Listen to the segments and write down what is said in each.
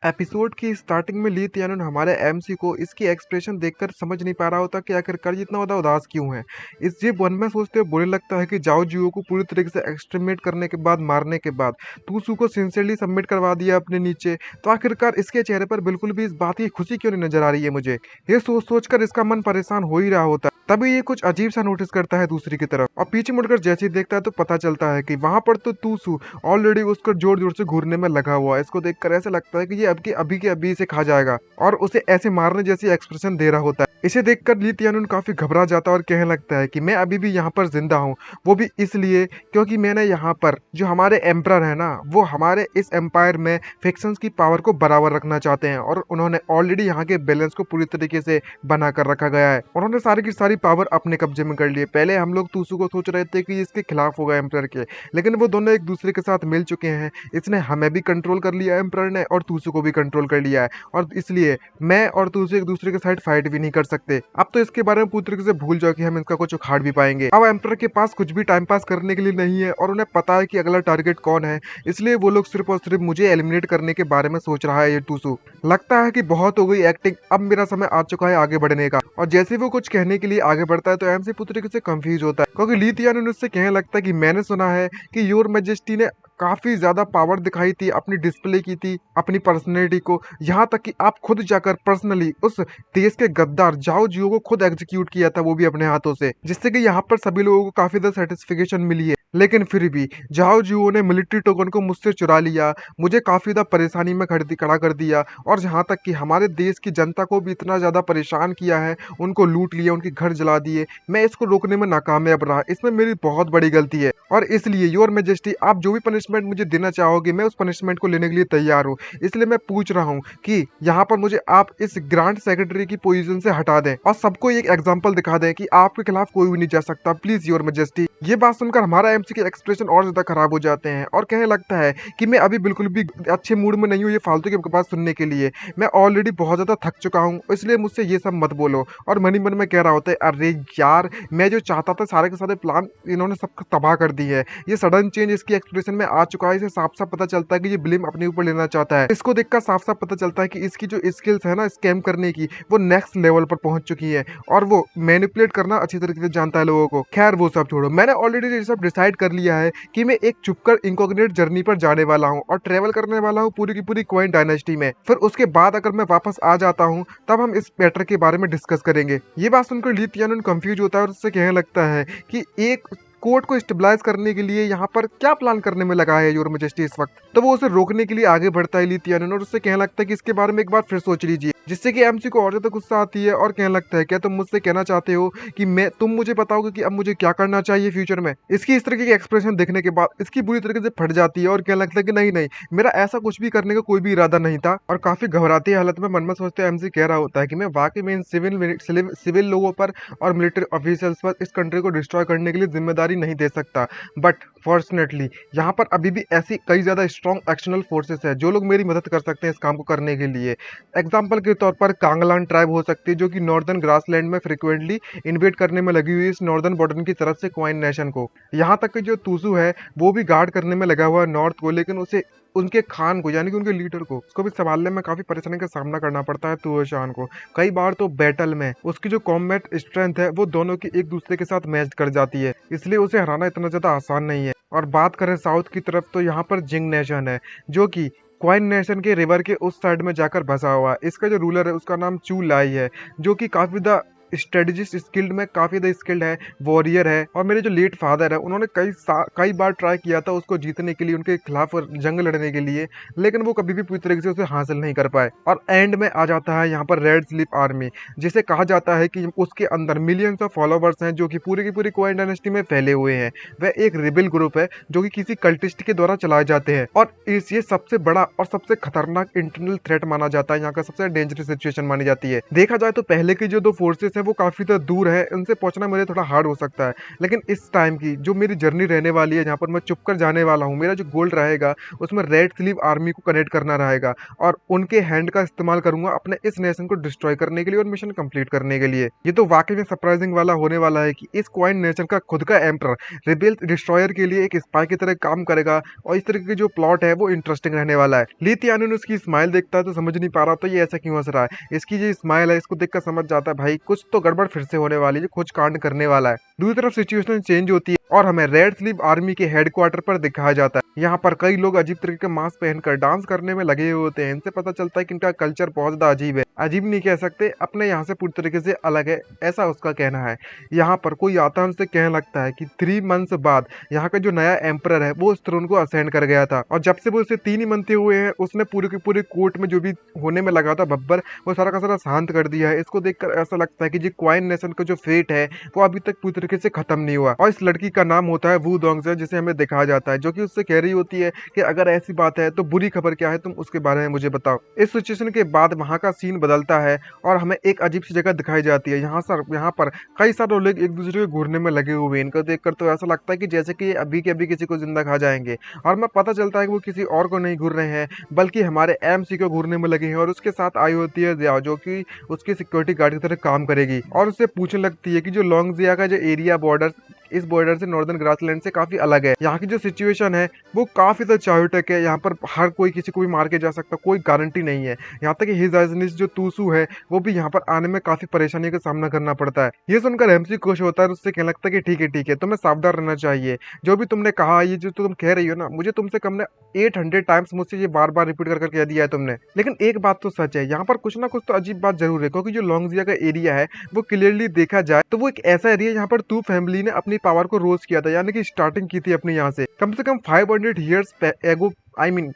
Episode की starting में ली तियानुन हमारे एमसी को इसकी एक्सप्रेशन देखकर समझ नहीं पा रहा होता कि आखिरकार ये इतना ज्यादा उदास क्यों है। इस ये मन में सोचते हुए बुरे लगता है कि जाओ जियो को पूरी तरीके से एक्सट्रीमेट करने के बाद मारने के बाद तूसू को सिंसियरली सबमिट करवा दिया अपने नीचे, तो आखिरकार इसके चेहरे पर बिल्कुल भी इस बात की खुशी क्यों नहीं नजर आ रही है मुझे। ये सोच सोच कर इसका मन परेशान हो ही रहा होता है। तभी ये कुछ अजीब सा नोटिस करता है दूसरी की तरफ और पीछे मुड़कर जैसे ही देखता है तो पता चलता है कि वहां पर तो तूसू ऑलरेडी उसको जोर जोर से घूरने में लगा हुआ है। इसको देखकर ऐसा लगता है कि ये अभी के अभी इसे खा जाएगा और उसे ऐसे मारने जैसी एक्सप्रेशन दे रहा होता है। इसे देखकर ली तियानुन काफी घबरा जाता है और कहने लगता है कि मैं अभी भी यहाँ पर जिंदा हूँ, वो भी इसलिए क्योंकि मैंने यहाँ पर जो हमारे एम्परर है ना, वो हमारे इस एम्पायर में फिक्शंस की पावर को बराबर रखना चाहते हैं और उन्होंने ऑलरेडी यहाँ के बैलेंस को पूरी तरीके से बना कर रखा गया है। उन्होंने सारी की सारी पावर अपने कब्जे में कर ली है। पहले हम लोग तूसू को सोच रहे थे कि इसके खिलाफ होगा एम्परर के, लेकिन वो दोनों एक दूसरे के साथ मिल चुके हैं। इसने हमें भी कंट्रोल कर लिया एम्परर ने और तूसू को भी कंट्रोल कर लिया है और इसलिए मैं और तूसू एक दूसरे के साथ फाइट भी नहीं कर सकते। अब तो इसके बारे में पूरी तरीके से भूल जाओ कि हम इसका कुछ उखाड़ भी पाएंगे। अब एम्परर के पास कुछ भी टाइम पास करने के लिए नहीं है और उन्हें पता है कि अगला टारगेट कौन है, इसलिए वो लोग सिर्फ और सिर्फ मुझे एलिमिनेट करने के बारे में सोच रहा है। ये तूसू लगता है कि बहुत हो गई एक्टिंग, अब मेरा समय आ चुका है आगे बढ़ने का। और जैसे वो कुछ कहने के लिए आगे बढ़ता है तो एमसी पूरी तरीके से कंफ्यूज होता है क्योंकि ली तियानुन उससे कहने लगता है कि मैंने सुना है कि योर मैजेस्टी ने काफी ज्यादा पावर दिखाई थी, अपनी डिस्प्ले की थी अपनी पर्सनैलिटी को, यहाँ तक कि आप खुद जाकर पर्सनली उस देश के गद्दार जाओ जियो को खुद एग्जीक्यूट किया था, वो भी अपने हाथों से, जिससे कि यहाँ पर सभी लोगों को काफी ज्यादा सेटिस्फिकेशन मिली है। लेकिन फिर भी जाओ जियो ने मिलिट्री टोकन को मुझसे चुरा लिया, मुझे काफी ज्यादा परेशानी में खड़ा कर दिया और यहाँ तक कि हमारे देश की जनता को भी इतना ज्यादा परेशान किया है, उनको लूट लिया, उनके घर जला दिए। मैं इसको रोकने में नाकामयाब रहा, इसमें मेरी बहुत बड़ी गलती है और इसलिए योर मैजेस्टी आप जो भी पनिशमेंट मुझे देना चाहोगे मैं उस पनिशमेंट को लेने के लिए तैयार हूँ। इसलिए मैं पूछ रहा हूँ कि यहाँ पर मुझे आप इस ग्रांड सेक्रेटरी की पोजीशन से हटा दें और सबको एक एग्जांपल दिखा दें कि आपके खिलाफ कोई भी नहीं जा सकता, प्लीज योर मैजेस्टी। ये बात सुनकर हमारा एमसी के एक्सप्रेशन और ज्यादा खराब हो जाते हैं और कहने लगता है कि मैं अभी बिल्कुल भी अच्छे मूड में नहीं हूँ ये फालतू की बात सुनने के लिए, मैं ऑलरेडी बहुत ज्यादा थक चुका हूँ, इसलिए मुझसे ये सब मत बोलो। और मन ही मन में कह रहा होता है अरे यार, मैं जो चाहता था सारे के सारे प्लान इन्होंने सब तबाह कर दी है। ये सडन चेंज इसकी एक्सप्रेशन में आ चुका है, इसे साफ साफ पता चलता है कि ये ब्लेम अपने ऊपर लेना चाहता है। इसको देखकर साफ साफ पता चलता है कि इसकी जो स्किल्स है ना स्कैम करने की, वो नेक्स्ट लेवल पर पहुंच चुकी है और वो मैनिपुलेट करना अच्छी तरीके से जानता है लोगों को। खैर वो सब छोड़ो, मैंने ऑलरेडी ये सब डिसाइड कर लिया है कि मैं एक चुपकर इनकॉग्निट जर्नी पर जाने वाला हूँ और ट्रेवल करने वाला हूँ पूरी की पूरी क्वाइन डायनेस्टी में। फिर उसके बाद अगर मैं वापस आ जाता हूँ तब हम इस मैटर के बारे में डिस्कस करेंगे। ये बात सुनकर ली तियानुन कंफ्यूज होता है और उससे कहने लगता है कि एक कोर्ट को स्टेबलाइज करने के लिए यहाँ पर क्या प्लान करने में लगा है योर मैजेस्टी इस वक्त। तो वो उसे रोकने के लिए आगे बढ़ता है ली तियानुन और उससे कहने लगता है कि इसके बारे में एक बार फिर सोच लीजिए, जिससे कि एमसी को और ज्यादा गुस्सा आती है और कहने लगता है क्या तुम मुझसे कहना चाहते हो कि तुम मुझे बताओगे कि अब मुझे क्या करना चाहिए फ्यूचर में। इसकी इस तरीके की एक्सप्रेशन देखने के बाद इसकी बुरी तरीके से फट जाती है और कहने लगता है कि नहीं नहीं, मेरा ऐसा कुछ भी करने का कोई भी इरादा नहीं था। और काफी घबराती हालत में मन में सोचते एमसी कह रहा होता है कि मैं वाकई में इन सिविल लोगों पर और मिलिट्री ऑफिसर्स पर इस कंट्री को डिस्ट्रॉय करने के लिए जिम्मेदारी नहीं दे सकता, बट फॉर्चुनेटली यहाँ पर अभी भी ऐसी कई ज्यादा स्ट्रॉन्ग एक्शनल फोर्सेस है जो लोग मेरी मदद कर सकते हैं इस काम को करने के लिए। एग्जाम्पल के तौर पर कांगलान ट्राइब हो सकती है जो कि नॉर्दर्न ग्रासलैंड में फ्रिक्वेंटली इन्वेड करने में लगी हुई इस नॉर्दर्न बॉर्डर की तरफ से क्वाइन नेशन को। यहाँ तक कि जो तूसू है वो भी गार्ड करने में लगा हुआ है नॉर्थ को, लेकिन उसे उनके खान को यानी कि उनके लीडर को उसको भी संभालने में काफी परेशानी का सामना करना पड़ता है तुओशान को। कई बार तो बैटल में उसकी जो कॉम्बैट स्ट्रेंथ है वो दोनों की एक दूसरे के साथ मैच कर जाती है, इसलिए उसे हराना इतना ज्यादा आसान नहीं है। और बात करें साउथ की तरफ तो यहाँ पर जिंग नेशन है जो कि क्वाइन नेशन के रिवर के उस साइड में जाकर बसा हुआ है। इसका जो रूलर है उसका नाम चू लाई है जो कि काफी ज्यादा स्ट्रेटजिस्ट स्किल्ड में काफी ज्यादा स्किल्ड है, वॉरियर है। और मेरे जो लेट फादर है उन्होंने कई बार ट्राई किया था उसको जीतने के लिए, उनके खिलाफ जंग लड़ने के लिए, लेकिन वो कभी भी पूरी तरीके से उसे हासिल नहीं कर पाए। और एंड में आ जाता है यहाँ पर रेड स्लिप आर्मी, जिसे कहा जाता है कि उसके अंदर मिलियंस ऑफ फॉलोवर्स हैं जो कि पूरी की पूरी क्वाइन डायनेस्टी में फैले हुए हैं। वह एक रिबेल ग्रुप है जो कि किसी कल्टिस्ट के द्वारा चलाए जाते हैं और ये सबसे बड़ा और सबसे खतरनाक इंटरनल थ्रेट माना जाता है, यहाँ का सबसे डेंजरस सिचुएशन मानी जाती है। देखा जाए तो पहले की जो दो फोर्सेस वो काफ़ी ज़्यादा दूर है, उनसे पहुँचना मेरे थोड़ा हार्ड हो सकता है। लेकिन इस टाइम की जो मेरी जर्नी रहने वाली है, जहाँ पर मैं छुपकर जाने वाला हूँ, मेरा जो गोल रहेगा उसमें रेड स्लीव आर्मी को कनेक्ट करना रहेगा और उनके हैंड का इस्तेमाल करूँगा अपने इस नेशन को डिस्ट्रॉय करने के लिए और मिशन कंप्लीट करने के लिए। ये तो वाक़ई में सरप्राइजिंग वाला होने वाला है कि इस क्वाइन नेशन का खुद का एम्परर रिबेल डिस्ट्रॉयर के लिए एक स्पाई की तरह काम करेगा और इस तरीके की जो प्लॉट है वो इंटरेस्टिंग रहने वाला है। ली तियानुन उसकी स्माइल देखता है तो समझ नहीं पा रहा तो ये ऐसा क्यों हंस रहा है। इसकी जो स्माइल है इसको देखकर समझ जाता है भाई कुछ तो गड़बड़ फिर से होने वाली है, कुछ कांड करने वाला है। दूसरी तरफ सिचुएशन चेंज होती है और हमें रेड स्लीव आर्मी के हेडक्वार्टर पर दिखाया जाता है। यहाँ पर कई लोग अजीब तरीके के मास्क पहनकर डांस करने में लगे हुए होते हैं। इनसे पता चलता है कि इनका कल्चर बहुत ज्यादा अजीब है, अजीब नहीं कह सकते, अपने यहाँ से पूरी तरीके से अलग है, ऐसा उसका कहना है। यहाँ पर कोई आता है उनसे कहने लगता है कि 3 मंथ्स बाद यहाँ का जो नया एम्परर है वो उस थ्रोन को असेंड कर गया था और जब से वो उसे 3 ही मंथ हुए हैं उसने पूरे के पूरे कोर्ट में जो भी होने में लगा था बब्बर वो सारा का सारा शांत कर दिया है। इसको देखकर ऐसा लगता है कि जो क्वाइन नेशन का जो फेट है वो अभी तक पूरी तरीके से खत्म नहीं हुआ। और इस लड़की का नाम होता है वू दोंगजन, जिसे हमें दिखाया जाता है, जो कि उससे कह रही होती है कि अगर ऐसी बात है तो बुरी खबर क्या है, तुम उसके बारे में मुझे बताओ। इस सिचुएशन के बाद वहाँ का सीन बदलता है और हमें एक अजीब सी जगह दिखाई जाती है। यहाँ पर कई सारे लोग एक दूसरे को घूरने में लगे हुए हैं। इनको देखकर तो ऐसा लगता है कि जैसे कि अभी के अभी किसी को जिंदा खा जाएंगे और हमें पता चलता है कि वो किसी और को नहीं घूर रहे हैं बल्कि हमारे एमसी को घूरने में लगे हैं और उसके साथ आई होती है जियाओ, जो कि उसकी सिक्योरिटी गार्ड की तरह काम करेगी और उससे पूछने लगती है कि जो लोंगजिया का जो एरिया बॉर्डर इस बॉर्डर से नॉर्दर्न ग्रासलैंड से काफी अलग है। यहाँ की जो सिचुएशन है वो काफी ज्यादा चायोटिक है। यहाँ पर हर कोई किसी को भी मार के जा सकता, कोई गारंटी नहीं है। यहाँ तक कि हिज हाइनेस जो तूसू है वो भी यहाँ पर आने में काफी परेशानी का सामना करना पड़ता है। ये सुनकर एमसी खुश होता है और उससे कहने लगता है कि ठीक है तुम्हें सावधान रहना चाहिए। जो भी तुमने कहा, ये जो तुम कह रही हो ना, मुझे तुमसे कम ने 800 टाइम्स मुझसे ये बार बार रिपीट कर कह दिया है तुमने। लेकिन एक बात तो सच है, यहाँ पर कुछ ना कुछ तो अजीब बात जरूर है, क्योंकि जो लोंगजिया का एरिया है वो क्लियरली देखा जाए तो वो एक ऐसा एरिया है जहाँ पर तू फैमिली ने अपनी पावर को रोज किया था, यानी कि स्टार्टिंग की थी अपने यहाँ से कम 500 ईयर्स एगो, आई मीन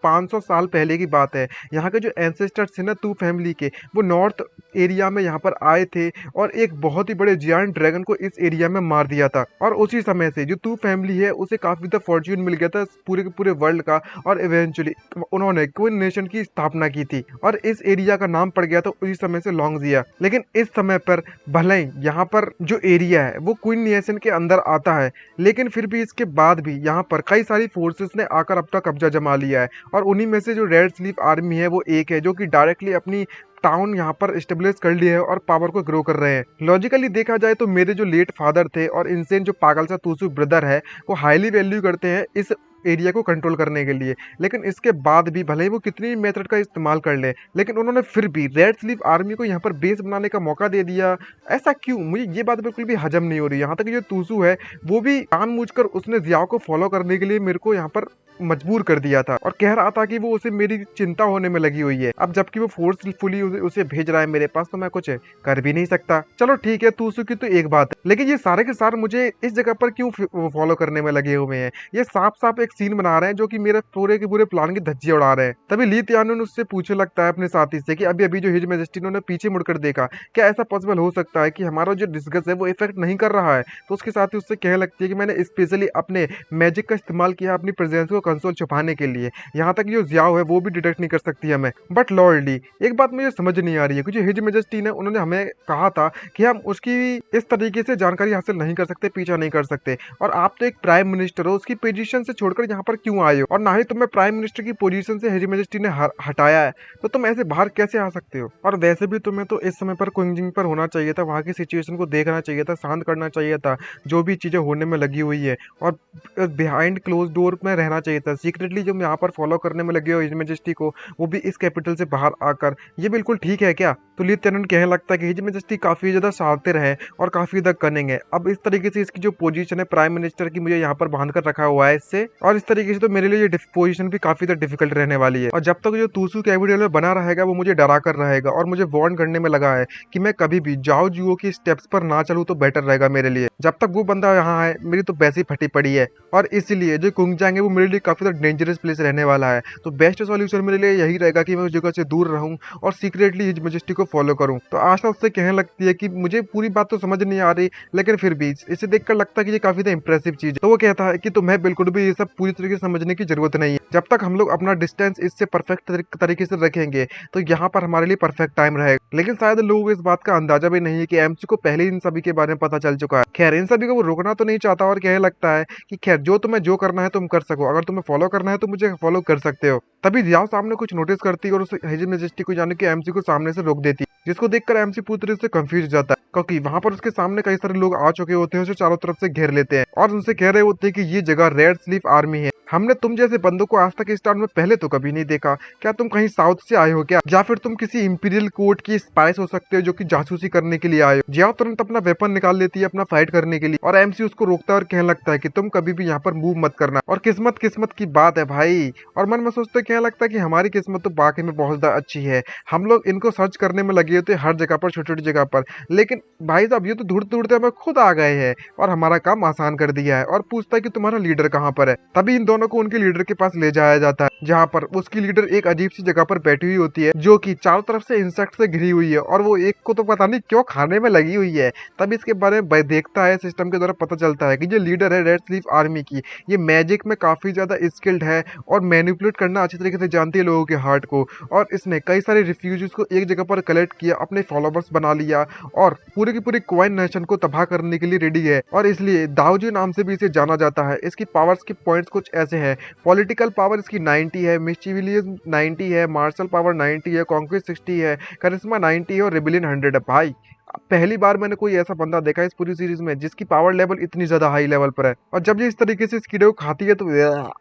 500 साल पहले की बात है। यहाँ के जो एंसेस्टर्स थे ना तू फैमिली के, वो नॉर्थ एरिया में यहाँ पर आए थे और एक बहुत ही बड़े जायंट ड्रैगन को इस एरिया में मार दिया था और उसी समय से जो तू फैमिली है उसे काफी ज़्यादा फॉर्च्यून मिल गया था पूरे के पूरे वर्ल्ड का और इवेंचुअली उन्होंने क्वीन नेशन की स्थापना की थी और इस एरिया का नाम पड़ गया था उसी समय से लोंगजिया। लेकिन इस समय पर भले ही यहाँ पर जो एरिया है वो क्वीन नेशन के अंदर आता है, लेकिन फिर भी इसके बाद भी यहाँ पर कई सारी फोर्सेस ने आकर अपना कब्जा जमा लिया है और उन्हीं में से जो रेड स्लीव आर्मी है वो एक है जो कि डायरेक्टली अपनी टाउन यहाँ पर स्टेब्लिश कर लिए है और पावर को ग्रो कर रहे हैं। लॉजिकली देखा जाए तो मेरे जो लेट फादर थे और इनसे जो पागल सा तूसू ब्रदर है वो हाईली वैल्यू करते हैं इस एरिया को कंट्रोल करने के लिए। लेकिन इसके बाद भी भले ही वो कितनी मेथड का इस्तेमाल कर ले, लेकिन उन्होंने फिर भी रेड स्लीव आर्मी को यहाँ पर बेस बनाने का मौका दे दिया। ऐसा क्यों, मुझे ये बात बिल्कुल भी हजम नहीं हो रही। यहाँ तक जो तूसू है वो भी जानबूझकर उसने जियाओ को फॉलो करने के लिए मेरे को यहाँ पर मजबूर कर दिया था और कह रहा था कि वो उसे मेरी चिंता होने में लगी हुई है। अब जबकि वो फोर्सफुली उसे भेज रहा है मेरे पास तो मैं कुछ कर भी नहीं सकता। चलो ठीक है, तूसू की तो एक बात है, लेकिन ये सारे के सारे मुझे इस जगह पर क्यों फॉलो करने में लगे हुए हैं। ये साफ साफ एक सीन बना रहे हैं जो कि मेरे पूरे के पूरे प्लान की धज्जियां उड़ा रहे हैं। तभी ली तियानुन उससे पूछने लगता है अपने साथी से कि अभी अभी जो हिज मैजेस्टी ने पीछे मुड़कर देखा, क्या ऐसा पॉसिबल हो सकता है कि हमारा जो डिस्कस है वो इफेक्ट नहीं कर रहा है। तो उसके साथी उससे कहने लगती है कि मैंने स्पेशली अपने मैजिक का इस्तेमाल किया अपनी प्रेजेंस को कंसोल छुपाने के लिए। यहाँ तक जो जियाओ है वो भी डिटेक्ट नहीं कर सकती हमें। बट लॉर्डली एक बात मुझे समझ नहीं आ रही है कि जो हिज मैजेस्टी ने उन्होंने हमें कहा था कि हम उसकी इस तरीके से जानकारी हासिल नहीं कर सकते, पीछा नहीं कर सकते, और आप तो एक प्राइम मिनिस्टर हो, उसकी पोजीशन से छोड़कर यहाँ पर क्यों आए हो, और ना ही तुम्हें प्राइम मिनिस्टर की पोजीशन से हिज मैजेस्टी ने हटाया है, तो तुम ऐसे बाहर कैसे आ सकते हो। और वैसे भी तुम्हें तो इस समय पर क्विंजिंग पर होना चाहिए था, वहाँ की सिचुएशन को देखना चाहिए था, शांत करना चाहिए था जो भी चीजें होने में लगी हुई है, और बिहाइंड क्लोज डोर में रहना चाहिए था। सीक्रेटली जो यहाँ पर फॉलो करने में लगे हो हिज मैजेस्टी को, वो भी इस कैपिटल से बाहर आकर, ये बिल्कुल ठीक है क्या। तो ली तियानुन कहने लगता है कि हिज मैजेस्टी काफी ज्यादा शातिर है और काफी ज्यादा कनिंग है। अब इस तरीके से इसकी जो पोजीशन है प्राइम मिनिस्टर की, मुझे यहाँ पर बांध कर रखा हुआ है इससे, और इस तरीके से तो मेरे लिए ये पोजीशन भी काफी ज्यादा डिफिकल्ट रहने वाली है। और जब तक जो तूसू कैपिटल में बना रहेगा वो मुझे डरा कर रहेगा और मुझे वार्न करने में लगा है कि मैं कभी भी जाओ जुओ की स्टेप्स पर ना चलूं तो बेटर रहेगा मेरे लिए। जब तक वो बंदा यहाँ है मेरी तो वैसे ही फटी पड़ी है, और इसीलिए जो कुंगजांग है वो मेरे लिए काफी ज्यादा डेंजरस प्लेस रहने वाला है। तो बेस्ट सोल्यूशन मेरे लिए यही रहेगा कि मैं उस जगह से दूर रहूं और सीक्रेटली हिज मैजेस्टी को फॉलो करूं। तो आशा उससे कहने लगती है कि मुझे पूरी बात तो समझ नहीं आ रही, लेकिन फिर भी इसे देखकर लगता है कि ये काफी ज्यादा इंप्रेसिव चीज है। तो वो कहता है कि तुम्हें बिल्कुल भी ये सब पूरी तरीके से समझने की जरूरत नहीं है। जब तक हम लोग अपना डिस्टेंस इससे परफेक्ट तरीके से रखेंगे तो यहाँ पर हमारे लिए परफेक्ट टाइम रहेगा। लेकिन शायद लोगों को इस बात का अंदाजा भी नहीं है कि एमसी को पहले ही इन सभी के बारे में पता चल चुका है। खैर, इन सभी को वो रोकना तो नहीं चाहता और कहने लगता है कि खैर जो तुम्हें जो करना है तुम कर सको, अगर तुम्हें फॉलो करना है तो मुझे फॉलो कर सकते हो। तभी जियाओ सामने कुछ नोटिस करती है और उस हिज मैजेस्टी को जाने के एमसी को सामने से रोक देती है, जिसको देखकर एमसी पूरी तरह से कंफ्यूज हो जाता है, क्योंकि वहां पर उसके सामने कई सारे लोग आ चुके होते हैं जो चारों तरफ से घेर लेते हैं और उनसे कह रहे होते हैं कि ये जगह रेड स्लीप आर्मी है। हमने तुम जैसे बंदों को आज तक इस टाउन में पहले तो कभी नहीं देखा। क्या तुम कहीं साउथ से आए हो क्या, या फिर तुम किसी इंपीरियल कोर्ट की स्पाइस हो सकते हो जो कि जासूसी करने के लिए आए हो। जियाओ तुरंत अपना वेपन निकाल लेती है अपना फाइट करने के लिए और एमसी उसको रोकता है और कहने लगता है कि तुम कभी भी यहाँ पर मूव मत करना। और किस्मत किस्मत की बात है भाई। और मन में सोचते कहने लगता है कि हमारी किस्मत तो वाकई में बहुत ज्यादा अच्छी है। हम लोग इनको सर्च करने में लगे होते हर जगह पर, छोटी छोटी जगह पर, लेकिन भाई साहब ये तो ढूंढते ढूंढते हमें खुद आ गए हैं और हमारा काम आसान कर दिया है। और पूछता है कि तुम्हारा लीडर कहाँ पर है। तभी इन दोनों को उनके लीडर के पास ले जाया जाता है, जहाँ पर उसकी लीडर एक अजीब सी जगह पर बैठी हुई होती है जो कि चारों तरफ से इंसेक्ट से घिरी हुई है और वो एक को तो पता नहीं क्यों खाने में लगी हुई है। तब इसके बारे में देखता है, सिस्टम के द्वारा पता चलता है कि जो लीडर है रेड स्लीप आर्मी की, ये मैजिक में काफी ज्यादा स्किल्ड है और मैनिपुलेट करना अच्छी तरीके से जानती है लोगों के हार्ट को। और इसने कई सारे रिफ्यूजीज को एक जगह पर कलेक्ट किया, अपने फॉलोवर्स बना लिया और पूरी की पूरी क्वाइन नेशन को तबाह करने के लिए रेडी है। और इसलिए दाऊजी नाम से भी इसे जाना जाता है। इसकी पावर्स के पॉइंट्स कुछ ऐसे हैं। पॉलिटिकल पावर इसकी 90 है, मिस्चीवियस 90 है, मार्शल पावर 90 है, कॉन्क्वेस्ट 60 है, करिश्मा 90 है और रिबेलियन 100 है। भाई पहली बार मैंने कोई ऐसा बंदा देखा है इस पूरी सीरीज में जिसकी पावर लेवल इतनी ज्यादा हाई लेवल पर है। और जब ये इस तरीके से इस कीड़े को खाती है तो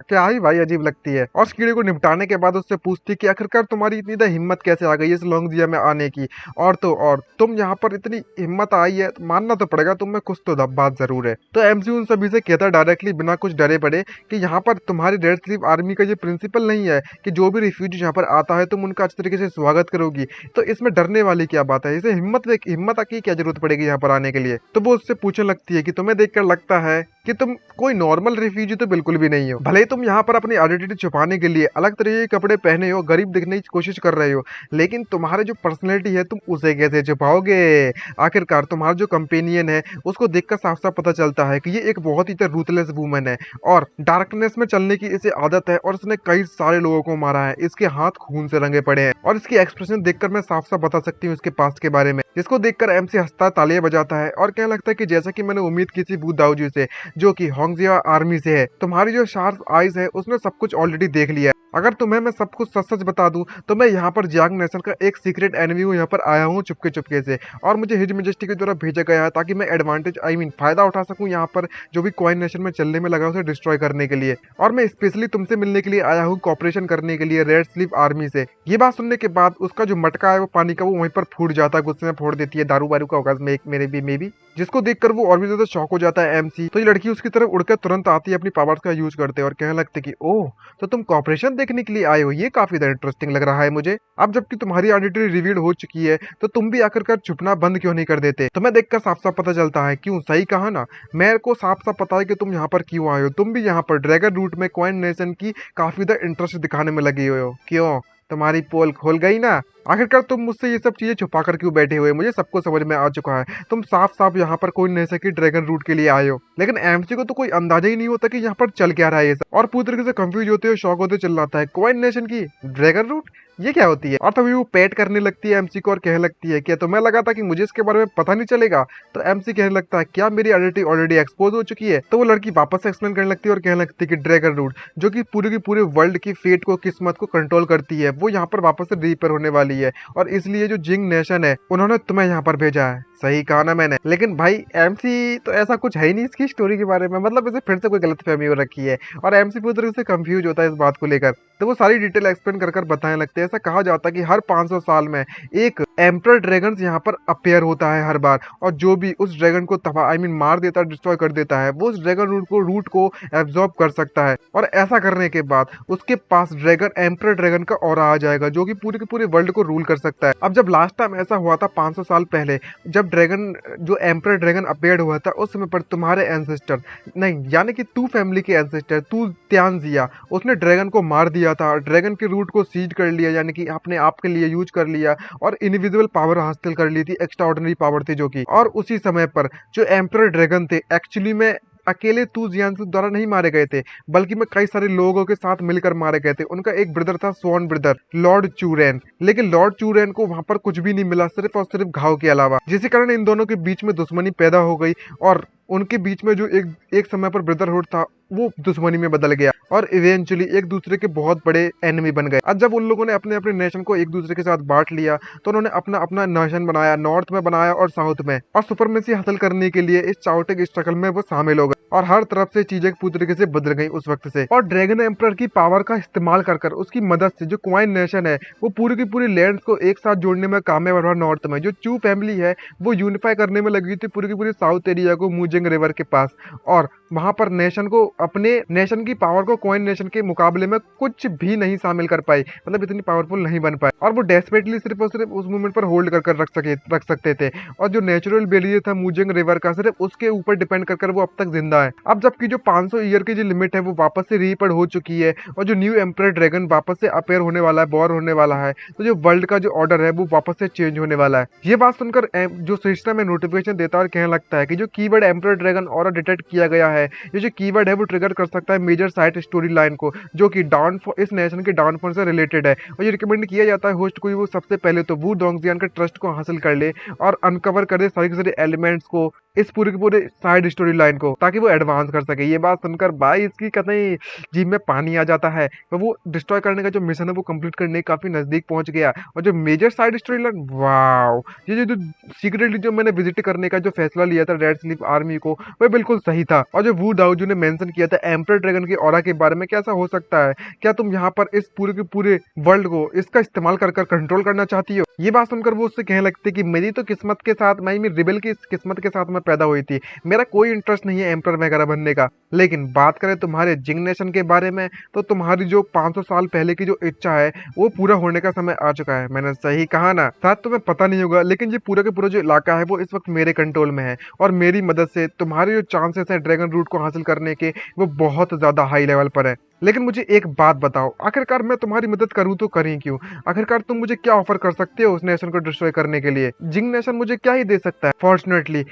क्या ही भाई अजीब लगती है। और इस कीड़े को निपटाने के बाद उससे पूछती है कि आखिरकार तुम्हारी इतनी ज्यादा हिम्मत कैसे आ गई इस लॉन्गजिया में आने की, और तो और तुम यहाँ पर इतनी हिम्मत आई है, मानना तो पड़ेगा तुम में कुछ तो बात जरूर है। तो एमसी उन सभी से कहता डायरेक्टली बिना कुछ डरे पड़े कि यहाँ पर तुम्हारी रेड स्लीप आर्मी का ये प्रिंसिपल नहीं है कि जो भी रिफ्यूजी यहाँ पर आता है तुम उनका अच्छी तरीके से स्वागत करोगी, तो इसमें डरने वाली क्या बात है, इसे हिम्मत की क्या जरूरत पड़ेगी यहाँ पर आने के लिए। तो वो उससे पूछने लगती है कि तुम्हें देखकर लगता है कि तुम कोई नॉर्मल रिफ्यूजी तो बिल्कुल भी नहीं हो। भले ही तुम यहाँ पर अपनी आइडेंटिटी छुपाने के लिए अलग तरीके के कपड़े पहने हो, गरीब दिखने की कोशिश कर रहे हो, लेकिन तुम्हारे जो पर्सनैलिटी है तुम उसे कैसे छुपाओगे। आखिरकार तुम्हारा जो कंपेनियन है उसको देखकर साफ साफ पता चलता है कि ये एक बहुत ही रूथलेस वूमन है और डार्कनेस में चलने की इसे आदत है और इसने कई सारे लोगों को मारा है। इसके हाथ खून से रंगे पड़े हैं और इसकी एक्सप्रेशन देखकर मैं साफ साफ बता सकती हूँ इसके पास्ट के बारे में, जिसको देखकर एमसी हंसता तालियां बजाता है और कहने लगता है कि जैसा कि मैंने उम्मीद की थी बूत दाऊजी से, जो कि होंगजिया आर्मी से है, तुम्हारी जो शार्प आईज है उसने सब कुछ ऑलरेडी देख लिया है। अगर तुम्हें मैं सब कुछ सच सच बता दूं तो मैं यहाँ पर जियांग नेशन का एक सीक्रेट एनिमी हूँ, यहाँ पर आया हूँ चुपके चुपके से और मुझे हिज मैजेस्टी के द्वारा भेजा गया है ताकि मैं एडवांटेज फायदा उठा सकूं यहाँ पर जो भी क्वाइन नेशन में चलने में लगा उसे डिस्ट्रॉय करने के लिए। और मैं स्पेशली तुमसे मिलने के लिए आया हूँ कॉपरेशन करने के लिए रेड स्लीप आर्मी से। ये बात सुनने के बाद उसका जो मटका है वो पानी का वो वहीं पर फूट जाता है, गुस्से में फोड़ देती है, दारू वारू का होगा मेरे भी जिसको देखकर वो और भी ज्यादा शॉक हो जाता है एमसी। तो ये लड़की उसकी तरफ उड़कर तुरंत आती है अपनी पावर्स का यूज करते और कहने लगते कि ओह तो तुम कॉपरेशन देखने के लिए आए हो, ये काफी ज्यादा इंटरेस्टिंग लग रहा है मुझे। अब जबकि तुम्हारी आइडेंटिटी रिवील हो चुकी है तो तुम भी आखिरकार छुपना बंद क्यों नहीं कर देते। तुम्हें देखकर साफ साफ पता चलता है, क्यों सही कहा ना, मेरे को साफ साफ पता है कि तुम यहाँ पर क्यों आए हो। तुम भी यहाँ पर ड्रैगन रूट में क्वाइन नेशन की काफी ज्यादा इंटरेस्ट दिखाने में लगे हुए हो। क्यों, तुम्हारी पोल खोल गई ना। आखिरकार तुम मुझसे ये सब चीजें छुपा कर क्यों बैठे हुए, मुझे सबको समझ में आ चुका है। तुम साफ साफ यहाँ पर कोई नहीं सकी ड्रैगन रूट के लिए आए हो, लेकिन एमसी को तो कोई अंदाजा ही नहीं होता कि यहाँ पर चल क्या रहा है ये सब। और पूरी तरीके से कंफ्यूज होते हुए शॉक होते चिल्लाता है, क्वाइन नेशन की ड्रैगन रूट ये क्या होती है। और तभी वो पेट करने लगती है एमसी को और कहने लगती है, क्या तुम्हें लगा था कि मुझे इसके बारे में पता नहीं चलेगा। तो एमसी कहने लगता है, क्या मेरी आइडेंटिटी ऑलरेडी एक्सपोज हो चुकी है। तो वो लड़की वापस से एक्सप्लेन करने लगती है और कहने लगती है कि ड्रैगन रूट जो कि पूरी की पूरे वर्ल्ड की फेट को, किस्मत को कंट्रोल करती है, वो यहाँ पर वापस से रीपेयर होने वाली है और इसलिए जो जिंग नेशन है उन्होंने तुम्हें यहाँ पर भेजा है। सही कहा ना मैंने। लेकिन भाई एमसी तो ऐसा कुछ है ही नहीं इसकी स्टोरी के बारे में, मतलब इसे फिर से कोई गलतफहमी हो रखी है और एमसी पूरी तरह से कंफ्यूज होता है इस बात को लेकर। तो वो सारी डिटेल एक्सप्लेन कर बताने लगते हैं। ऐसा कहा जाता है कि हर 500 साल में एक एम्परर ड्रैगन यहाँ पर अपेयर होता है हर बार, और जो भी उस ड्रैगन को तबाह मार देता है, डिस्ट्रॉय कर देता है, वो उस ड्रैगन रूट को एब्जॉर्ब कर सकता है और ऐसा करने के बाद उसके पास एम्परर ड्रैगन का ऑरा आ जाएगा जो कि पूरे के पूरे वर्ल्ड को रूल कर सकता है। अब जब लास्ट टाइम ऐसा हुआ था 500 साल पहले, जब जब ड्रैगन जो एम्परर ड्रैगन अपीयर्ड हुआ था उस समय पर तुम्हारे एंसेस्टर नहीं, यानी कि तू फैमिली के एंसेस्टर, तू त्यानजिया, उसने ड्रैगन को मार दिया था, ड्रैगन के रूट को सीज कर लिया, यानी कि अपने आप के लिए यूज कर लिया और इनविजिबल पावर हासिल कर ली थी, एक्स्ट्रा ऑर्डिनरी पावर थी जो कि। और उसी समय पर जो एम्परर ड्रैगन थे एक्चुअली में अकेले तू जियांसु द्वारा नहीं मारे गए थे, बल्कि में कई सारे लोगों के साथ मिलकर मारे गए थे। उनका एक ब्रदर था, स्वॉन ब्रदर, लॉर्ड चूरेन। लेकिन लॉर्ड चूरेन को वहां पर कुछ भी नहीं मिला, सिर्फ और सिर्फ घाव के अलावा, जिसके कारण इन दोनों के बीच में दुश्मनी पैदा हो गई और उनके बीच में जो एक समय पर ब्रदरहुड था वो दुश्मनी में बदल गया और इवेंचुअली एक दूसरे के बहुत बड़े एनिमी बन गए। अब जब उन लोगों ने अपने अपने नेशन को एक दूसरे के साथ बांट लिया तो उन्होंने अपना अपना नेशन बनाया, नॉर्थ में बनाया और साउथ में, और सुपरमेसी हासिल करने के लिए इस चाओटेक स्ट्रगल में वो शामिल हो गए और हर तरफ से चीजें पूरी तरीके से बदल गई उस वक्त से। और ड्रैगन एम्परर की पावर का इस्तेमाल कर उसकी मदद से जो क्वाइन नेशन है वो पूरी की पूरी लैंड को एक साथ जोड़ने में कामयाब रहा। नॉर्थ में जो चू फैमिली है वो यूनिफाई करने में लगी थी पूरी की पूरी साउथ एरिया को मूजिंग रिवर के पास, और वहां पर नेशन को, अपने नेशन की पावर को क्वाइन नेशन के मुकाबले में कुछ भी नहीं शामिल कर पाई, मतलब इतनी पावरफुल नहीं बन पाए और वो डेस्परेटली सिर्फ और सिर्फ उस मूवमेंट पर होल्ड कर रख सकते थे। और जो नेचुरल बैरियर था मूजिंग रिवर का, सिर्फ उसके ऊपर डिपेंड कर वो अब तक जिंदा है। अब जबकि जो 500 ईयर की जो लिमिट है वो वापस से रीपड हो चुकी है और जो न्यू एम्परर ड्रैगन वापस से अपेयर होने वाला है, बॉर होने वाला है, तो जो वर्ल्ड का जो ऑर्डर है वो वापस से चेंज होने वाला है। ये बात सुनकर जो सिस्टम में नोटिफिकेशन देता है और कहने लगता है कि जो कीवर्ड एम्परर ड्रैगन और डिटेक्ट किया गया है, ये जो कीवर्ड है वो ट्रिगर कर सकता है मेजर साइड स्टोरी लाइन को, जो कि डाउनफॉल, इस नेशन के डाउनफॉल से रिलेटेड है। और ये रिकमेंड किया जाता है होस्ट को वो सबसे पहले तो वू डोंगजियान का ट्रस्ट को हासिल कर ले और अनकवर कर दे सारे के सारे एलिमेंट्स को, इस पूरे के पूरे साइड स्टोरी लाइन को, ताकि वो एडवांस कर सके। ये बात सुनकर भाई इसकी कतई जीभ में पानी आ जाता है। तो वो डिस्ट्रॉय करने का जो मिशन है वो कंप्लीट करने काफी नजदीक पहुंच गया। और जो major side story line, wow, ये जो सीक्रेटली जो मैंने विजिट करने का जो फैसला लिया था रेड स्लीप आर्मी को, वो बिल्कुल सही था। और जो वू दाओजू ने मेंशन किया था एम्परर ड्रैगन के ऑरा के बारे में, कैसा हो सकता है, क्या तुम यहाँ पर इस पूरे के पूरे वर्ल्ड को इसका इस्तेमाल कर कंट्रोल करना चाहती हो? ये बात सुनकर वो उससे कहने लगती कि मेरी तो किस्मत के साथ, मैं रिबेल की किस्मत के साथ मैं पैदा हुई थी, मेरा कोई इंटरेस्ट नहीं है एम्परर वगैरह बनने का। लेकिन बात करें तुम्हारे जिंग नेशन के बारे में, तो तुम्हारी जो 500 साल पहले की जो इच्छा है वो पूरा होने का समय आ चुका है। मैंने सही कहा ना? शायद तुम्हें पता नहीं होगा, लेकिन ये पूरा के पूरा जो इलाका है वो इस वक्त मेरे कंट्रोल में है और मेरी मदद से तुम्हारे जो चांसेस है ड्रैगन रूट को हासिल करने के वो बहुत ज्यादा हाई लेवल पर है। लेकिन मुझे एक बात बताओ, आखिरकार मैं तुम्हारी मदद करूं तो करें क्यों? आखिरकार तुम मुझे क्या ऑफर कर सकते हो उस नेशन को डिस्ट्रॉय करने के लिए? जिंग नेशन मुझे क्या ही दे सकता है? फॉर्चुनेटली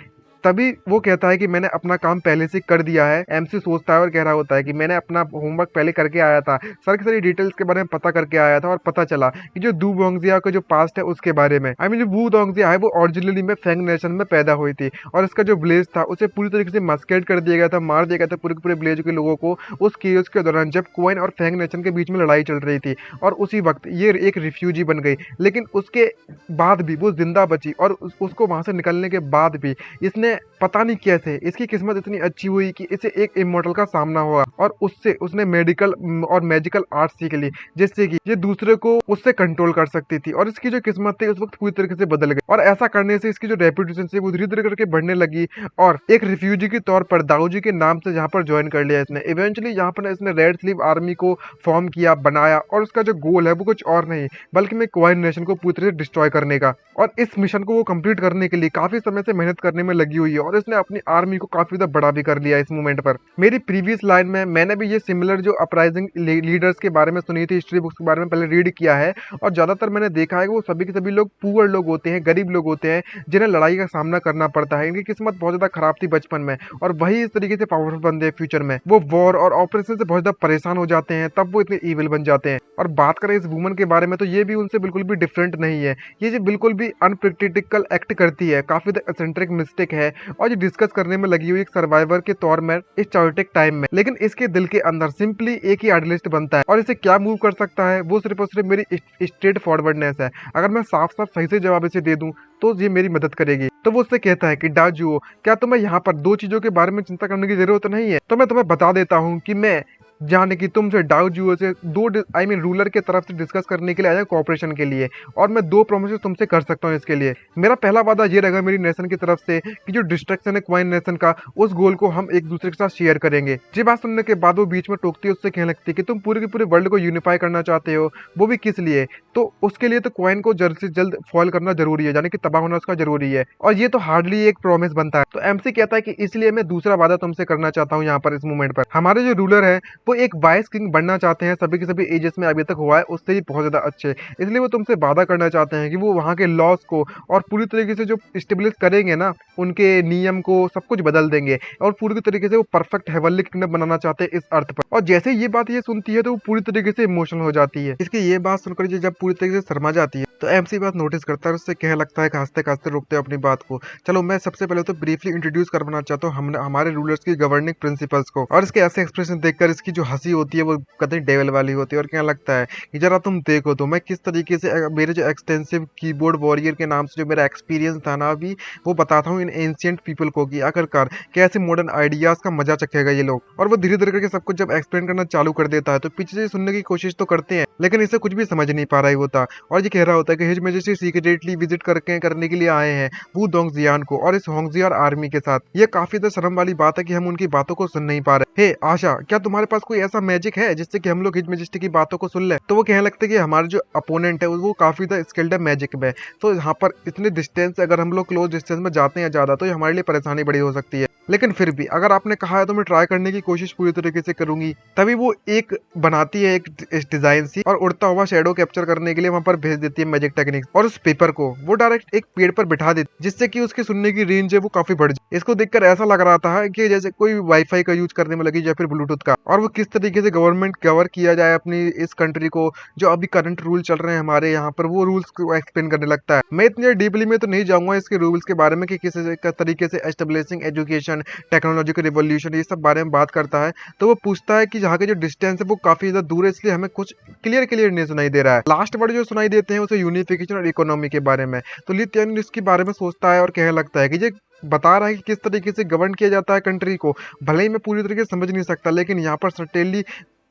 तभी वो कहता है कि मैंने अपना काम पहले से कर दिया है। एमसी सोचता है और कह रहा होता है कि मैंने अपना होमवर्क पहले करके आया था, सारी की सारी डिटेल्स के बारे में पता करके आया था और पता चला कि जो दू बोंगजिया का जो पास्ट है उसके बारे में, जो वू दोंगजिया है वो ओरिजिनली में फेंग नेशन में पैदा हुई थी और इसका जो विलेज था उसे पूरी तरीके से मस्केट कर दिया गया था, मार दिया गया था पूरे पूरे विलेज के लोगों को उस केस के दौरान जब क्वाइन और फेंग नेशन के बीच में लड़ाई चल रही थी। और उसी वक्त ये एक रिफ्यूजी बन गई, लेकिन उसके बाद भी वो जिंदा बची और उसको वहां से निकलने के बाद भी इसने पता नहीं कैसे इसकी किस्मत इतनी अच्छी हुई कि इसे एक इमोर्टल का सामना हुआ और उससे उसने मेडिकल और मैजिकल आर्ट सीख ली, जिससे कि ये दूसरे को उससे कंट्रोल कर सकती थी और इसकी जो किस्मत थी उस वक्त पूरी तरीके से बदल गई। और ऐसा करने से इसकी जो रेपुटेशन थी वो धीरे धीरे करके बढ़ने लगी और एक रिफ्यूजी के तौर पर दाऊजी के नाम से यहाँ पर ज्वाइन कर लिया इसने। इवेंचुअली यहाँ पर इसने रेड स्लीव आर्मी को फॉर्म किया, बनाया और उसका जो गोल है वो कुछ और नहीं बल्कि मैं क्वाइन नेशन को पूरी तरह से डिस्ट्रॉय करने का। और इस मिशन को वो कंप्लीट करने के लिए काफी समय से मेहनत करने में लगी हुई है और इसने अपनी आर्मी को काफी ज्यादा बड़ा भी कर लिया इस मोमेंट पर। मेरी प्रीवियस लाइन में मैंने भी ये सिमिलर जो अपराइजिंग लीडर्स के बारे में सुनी थी, हिस्ट्री बुक्स के बारे में पहले रीड किया है और ज्यादातर मैंने देखा है कि वो सभी के सभी लोग पुअर लोग होते हैं, गरीब लोग होते हैं जिन्हें लड़ाई का सामना करना पड़ता है। इनकी किस्मत बहुत ज्यादा खराब थी बचपन में और वही इस तरीके से पावरफुल बनते हैं फ्यूचर में। वो वॉर और ऑपरेशन से बहुत ज्यादा परेशान हो जाते हैं, तब वो इतने ईविल बन जाते हैं। और बात करें इस वुमन के बारे में तो ये भी उनसे बिल्कुल भी डिफरेंट नहीं है। ये जो बिल्कुल भी अनप्रेक्टिकल एक्ट करती है, काफी एक्सेंट्रिक मिस्टेक है और ये डिस्कस करने में लगी हुई एक सर्वाइवर के तौर में इस चायोटेक टाइम में। लेकिन इसके दिल के अंदर सिंपली एक ही आइडियलिस्ट बनता है और इसे क्या मूव कर सकता है वो सिर्फ और सिर्फ मेरी स्ट्रेट फॉरवर्डनेस है। अगर मैं साफ साफ सही से जवाब इसे दे दूं तो ये मेरी मदद करेगी। तो वो उससे कहता है कि डाजुओ, क्या तुम्हें यहाँ पर दो चीजों के बारे में चिंता करने की जरूरत नहीं है? तो मैं तुम्हें बता देता हूँ कि मैं जाने कि तुमसे डाउ जियो से दो रूलर के तरफ से डिस्कस करने के लिए आया कोऑपरेशन के लिए, और मैं दो प्रोमिस तुमसे कर सकता हूँ इसके लिए। मेरा पहला वादा ये रहेगा मेरी नेशन की तरफ से कि जो डिस्ट्रक्शन है क्वाइन नेशन का, उस गोल को हम एक दूसरे के साथ शेयर करेंगे। ये बात सुनने के बाद वो बीच में टोकती है, उससे कहने लगती है कि तुम पूरे के पूरे वर्ल्ड को यूनिफाई करना चाहते हो, वो भी किस लिए? तो उसके लिए तो क्वाइन को जल्द से जल्द फॉल करना जरूरी है, यानी कि तबाह होना उसका जरूरी है, और ये तो हार्डली एक प्रॉमिस बनता है। तो एमसी कहता है कि इसलिए मैं दूसरा वादा तुमसे करना चाहता हूँ यहाँ पर इस मूवमेंट पर। हमारे जो रूलर है वो एक वाइस किंग बनना चाहते हैं, सभी के सभी एजेस में अभी तक हुआ है उससे ही बहुत ज्यादा अच्छे, इसलिए वो तुमसे वादा करना चाहते हैं कि वो वहाँ के लॉस को और पूरी तरीके से जो स्टेब्लिश करेंगे ना, उनके नियम को सब कुछ बदल देंगे, और पूरी तरीके से वो परफेक्ट हेवनली किंगडम बनाना चाहते हैं इस अर्थ पर। और जैसे ये बात ये सुनती है तो वो पूरी तरीके से इमोशनल हो जाती है। इसकी ये बात सुनकर जब पूरी तरीके से शर्मा जाती है तो एमसी बात नोटिस करता है, उससे कहने लगता है खांसते खांसते रोकते अपनी बात को। चलो मैं सबसे पहले तो ब्रीफली इंट्रोड्यूस करवाना चाहता हूँ हमारे रूलर्स की गवर्निंग प्रिंसिपल्स को, और इसके ऐसे एक्सप्रेशन देखकर इसकी जो हंसी होती है वो कतई डेविल वाली होती है, और कहने लगता है कि जरा तुम देखो तो मैं किस तरीके से मेरे जो एक्सटेंसिव कीबोर्ड वॉरियर के नाम से जो मेरा एक्सपीरियंस था ना अभी, वो बताता हूँ इन एंशिएंट पीपल को कि आखिरकार कैसे मॉडर्न आइडियाज का मजा चखेगा ये लोग। और वो धीरे धीरे करके सब कुछ जब एक्सप्लेन करना चालू कर देता है तो पीछे से सुनने की कोशिश तो करते हैं, लेकिन इसे कुछ भी समझ नहीं पा रहा होता, और ये कह रहा होता है कि हिज मेजेस्टी सीक्रेटली विजिट करने के लिए आए हैं वू दोंगजियान को और इस होंगजियार आर्मी के साथ। ये काफी ज्यादा शर्म वाली बात है कि हम उनकी बातों को सुन नहीं पा रहे। हे आशा, क्या तुम्हारे पास कोई ऐसा मैजिक है जिससे कि हम लोग हिज मेजेस्टी की बातों को सुन ले? तो वो कहने लगते हैं कि हमारे जो अपोनेंट है वो काफी ज्यादा स्किल्ड है मैजिक में, तो यहाँ पर इतने डिस्टेंस अगर हम लोग क्लोज डिस्टेंस में जाते हैं ज्यादा तो ये हमारे लिए परेशानी बड़ी हो सकती है, लेकिन फिर भी अगर आपने कहा है तो मैं ट्राई करने की कोशिश पूरी तरीके से करूंगी। तभी वो एक बनाती है एक डिजाइन सी और उड़ता हुआ शेडो कैप्चर करने के लिए वहां पर भेज देती है मैजिक टेक्निक, और उस पेपर को वो डायरेक्ट एक पेड़ पर बिठा देती जिससे कि उसके सुनने की रेंज है वो काफी बढ़ जाए। इसको देखकर ऐसा लग रहा था कि जैसे कोई वाईफाई का यूज करने में लगी या फिर ब्लूटूथ का, और वो किस तरीके से गवर्नमेंट कवर किया जाए अपनी इस कंट्री को, जो अभी करंट रूल चल रहे हैं हमारे यहाँ पर, वो रूल्स को एक्सप्लेन करने लगता है। मैं इतने डीपली में तो नहीं जाऊंगा इसके रूल्स के बारे में कि किस तरीके से एस्टेब्लिशिंग एजुकेशन टेक्नोलॉजी रिवॉल्यूशन ये सब बारे में बात करता है। तो वो पूछता है कि यहाँ के जो डिस्टेंस है वो काफी ज्यादा दूर है, इसलिए हमें कुछ क्लियर नहीं सुनाई दे रहा है। लास्ट वर्ड जो सुनाई देते हैं उसे यूनिफिकेशन और इकोनॉमी के बारे में। तो ली तियान इसके बारे में सोचता है और कहने लगता है कि ये बता रहा है कि किस तरीके से गवर्न किया जाता है कंट्री को, भले ही मैं पूरी तरीके से समझ नहीं सकता, लेकिन यहाँ पर सर्टेनली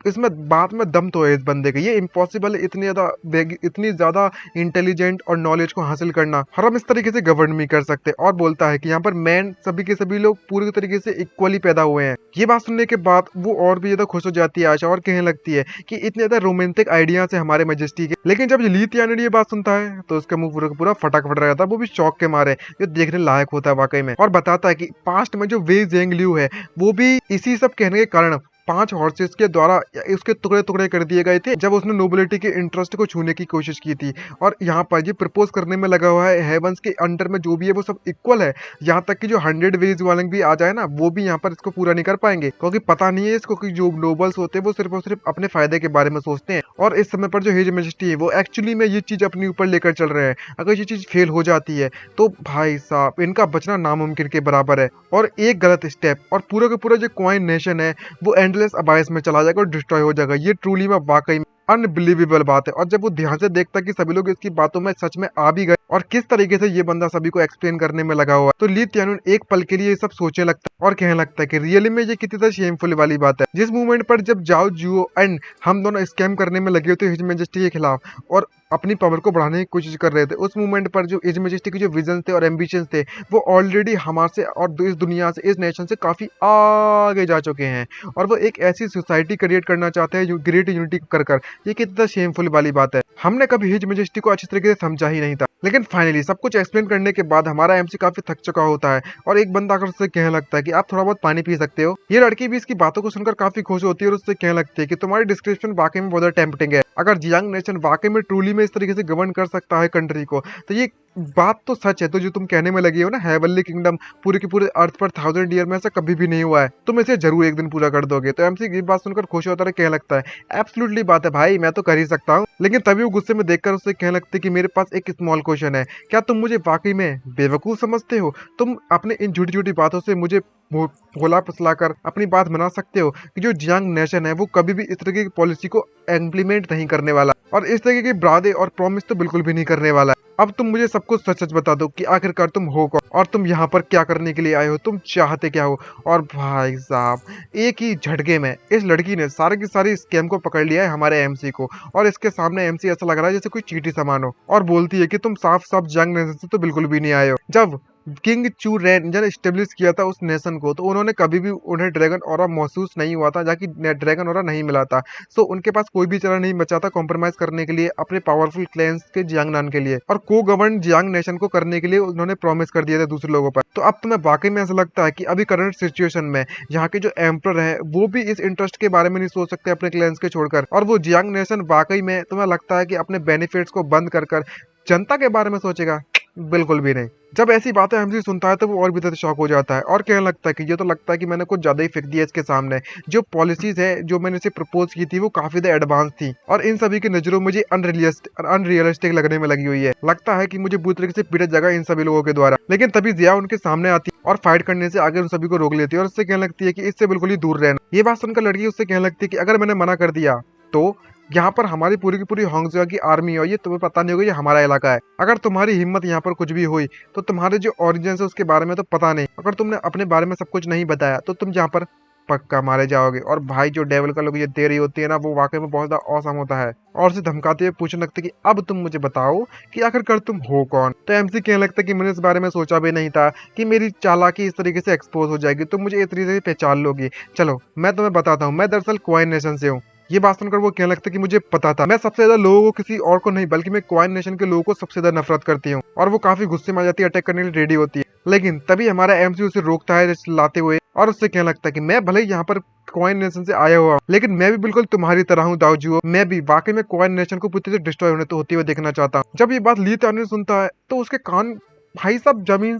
इसमें बात में दम तो है इस बंदे का। ये इम्पॉसिबल है इतनी ज्यादा इंटेलिजेंट और नॉलेज को हासिल करना, और हम इस तरीके से गवर्न नहीं कर सकते। और बोलता है कि यहाँ पर मैन सभी के सभी लोग पूरी तरीके से इक्वली पैदा हुए हैं। ये बात सुनने के बाद वो और भी ज्यादा खुश हो जाती है आशा, और कहने लगती है कि इतने ज्यादा रोमांटिक आइडियाज है हमारे मैजेस्टी के। लेकिन जब ली तियान ये बात सुनता है तो उसका मुंह पूरा पूरा फटाक फट रहा था, वो भी शौक के मारे, जो देखने लायक होता है वाकई में। और बताता है कि पास्ट में जो वे जेंग लियू है वो भी इसी सब कहने के कारण 5 हॉर्सेस के द्वारा उसके टुकड़े टुकड़े कर दिए गए थे जब उसने नोबिलिटी के इंटरेस्ट को छूने की कोशिश की थी। और यहाँ पर ये प्रपोज करने में लगा हुआ है हेवंस के अंडर में जो भी है वो सब इक्वल है, यहाँ तक कि जो 100 वेज वाले भी आ जाए ना वो भी यहाँ पर इसको पूरा नहीं कर पाएंगे, क्योंकि पता नहीं है इसको कि जो नोबल्स होते हैं वो सिर्फ और सिर्फ अपने फायदे के बारे में सोचते हैं, और इस समय पर जो हिज मेजेस्टी है वो एक्चुअली में ये चीज अपने ऊपर लेकर चल रहे हैं। अगर ये चीज फेल हो जाती है तो भाई साहब इनका बचना नामुमकिन के बराबर है, और एक गलत स्टेप और पूरा का पूरा जो क्वाइन नेशन है वो एंडलेस अबाइस में चला जाएगा और डिस्ट्रॉय हो जाएगा। ये ट्रूली में वाकई में अनबिलीवेबल बात है। और जब वो ध्यान से देखता कि सभी लोग इसकी बातों में सच में आ भी गए और किस तरीके से ये बंदा सभी को एक्सप्लेन करने में लगा हुआ है, तो ली तियानुन एक पल के लिए ये सब सोचने लगता है और कहने लगता है कि रियली में ये कितनी शेमफुल वाली बात है। जिस मूवमेंट पर जब जाओ जियो एंड हम दोनों स्कैम करने में लगे होते हिज मेजेस्टी के खिलाफ और अपनी पावर को बढ़ाने की कोशिश कर रहे थे, उस मूवमेंट पर जो हिज मेजेस्टी के जो विजन थे और एम्बिशंस थे वो ऑलरेडी हमारे से और इस दुनिया से इस नेशन से काफी आगे जा चुके हैं, और वो एक ऐसी सोसाइटी क्रिएट करना चाहते हैं जो ग्रेट यूनिटी कर। ये कितना शेमफुल वाली बात है। हमने कभी हिज मेजेस्टी को अच्छी तरीके से समझा ही नहीं था, लेकिन फाइनली सब कुछ एक्सप्लेन करने के बाद हमारा एमसी काफी थक चुका होता है और एक बंदा आकर उससे कहने लगता है कि आप थोड़ा बहुत पानी पी सकते हो। ये लड़की भी इसकी बातों को सुनकर काफी खुश होती है और उससे कहने लगती है कि तुम्हारी डिस्क्रिप्शन वाकई में बहुत टेम्पटिंग है। अगर जियांग नेशन वाकई में ट्रूली में इस तरीके से गवर्न कर सकता है कंट्री को, तो ये बात तो सच है। तो जो तुम कहने में लगी हो ना हेवनली किंगडम पूरे के पूरे अर्थ पर 1000 ईयर में ऐसा कभी भी नहीं हुआ है, तुम इसे जरूर एक दिन पूरा कर दोगे। तो एमसी ये बात सुनकर खुश होता है, कहने लगता है एब्सोल्युटली बात है भाई, मैं तो कर ही सकता हूँ। लेकिन तभी वो गुस्से में देखकर उससे कहने लगते कि मेरे पास एक स्मॉल क्वेश्चन है, क्या तुम मुझे वाकई में बेवकूफ समझते हो? तुम अपने इन झूठी झूठी बातों से मुझे भोला फसला कर अपनी बात बना सकते हो कि जो जियांग नेशन है वो कभी भी इस तरह की पॉलिसी को इम्प्लीमेंट नहीं करने वाला और इस तरह के वादे और प्रॉमिस तो बिल्कुल भी नहीं करने वाला। अब तुम मुझे सब कुछ सच सच बता दो कि आखिरकार तुम हो कौन और तुम यहाँ पर क्या करने के लिए आए हो, तुम चाहते क्या हो। और भाई साहब, एक ही झटके में इस लड़की ने सारे की सारी स्कैम को पकड़ लिया है हमारे एमसी को, और इसके सामने एमसी ऐसा लग रहा है जैसे कोई चींटी सामान हो, और बोलती है कि तुम साफ साफ जंग नेशन से तो बिल्कुल भी नहीं आए हो। जब किंग चू रेन ने स्टेब्लिश किया था उस नेशन को, तो उन्होंने कभी भी उन्हें ड्रैगन ऑरा महसूस नहीं हुआ था, जाकि ड्रैगन ऑरा नहीं मिला था। सो उनके पास कोई भी चारा नहीं बचा था कॉम्प्रोमाइज करने के लिए अपने पावरफुल क्लैंस के जियांगनान के लिए, और को गवर्न जियांग नेशन को करने के लिए उन्होंने प्रॉमिस कर दिया था दूसरे लोगों पर। तो अब तुम्हें वाकई में ऐसा लगता है कि अभी करंट सिचुएशन में यहाँ के जो एम्पर है वो भी इस इंटरेस्ट के बारे में नहीं सोच सकते अपने क्लैंस के छोड़कर, और वो जियांग नेशन वाकई में तुम्हें लगता है कि अपने बेनिफिट्स को बंद कर जनता के बारे में सोचेगा? बिल्कुल भी नहीं। जब ऐसी बातें हमसे सुनता है तो वो और भी ज्यादा शॉक हो जाता है और कहने लगता है कि ये तो लगता है कि मैंने कुछ ज्यादा ही फेंक दिया इसके सामने। जो पॉलिसीज है जो मैंने इसे प्रपोज की थी वो काफी ज्यादा एडवांस थी, और इन सभी की नजरों में मुझे अनरियलिस्टिक लगने में लगी हुई है। लगता है कि मुझे बुरी तरीके से पीटा जाएगा इन सभी लोगों के द्वारा। लेकिन तभी जिया उनके सामने आती है और फाइट करने से आगे उन सभी को रोक लेती है, और उससे कहने लगती है कि इससे बिल्कुल ही दूर रहना। ये बात सुनकर लड़की उससे कहने लगती है कि अगर मैंने मना कर दिया तो यहाँ पर हमारी पूरी की पूरी होंगजुआ की आर्मी है, ये तुम्हें पता नहीं होगा ये हमारा इलाका है। अगर तुम्हारी हिम्मत यहाँ पर कुछ भी हुई तो तुम्हारे जो ओरिजिन है उसके बारे में तो पता नहीं, अगर तुमने अपने बारे में सब कुछ नहीं बताया तो तुम यहाँ पर पक्का मारे जाओगे। और भाई जो डेविल का लोग ये दे रही होती है ना, वो वाकई में बहुत ज्यादा औसम होता है, और उसे धमकाते हुए पूछने लगते कि अब तुम मुझे बताओ कि आखिरकार तुम हो कौन। तो एमसी कहने लगता कि मैंने इस बारे में सोचा भी नहीं था कि मेरी चालाकी इस तरीके से एक्सपोज हो जाएगी, तुम मुझे इस तरीके से पहचान लोगी। चलो मैं तुम्हें बताता हूँ, मैं दरअसल क्वाइन नेशन से हूँ। ये बात सुनकर वो कहने लगता कि मुझे पता था, मैं सबसे ज्यादा लोगों को किसी और को नहीं बल्कि मैं क्वाइन नेशन के लोगों को सबसे ज्यादा नफरत करती हूँ। और वो काफी गुस्से में आ जाती है, अटैक करने के लिए रेडी होती है। लेकिन तभी हमारा एमसी उसे रोकता है लाते हुए, और उससे कहने लगता है कि मैं भले यहाँ पर क्वाइन नेशन से आया हुआ, लेकिन मैं भी बिल्कुल तुम्हारी तरह हूँ दाऊजुओ, मैं भी वाकई में क्वाइन नेशन को पूरी तरह से डिस्ट्रॉय होते हुए देखना चाहता हूँ। जब ये बात ली तानी सुनता है तो उसके कान भाई साहब जमीन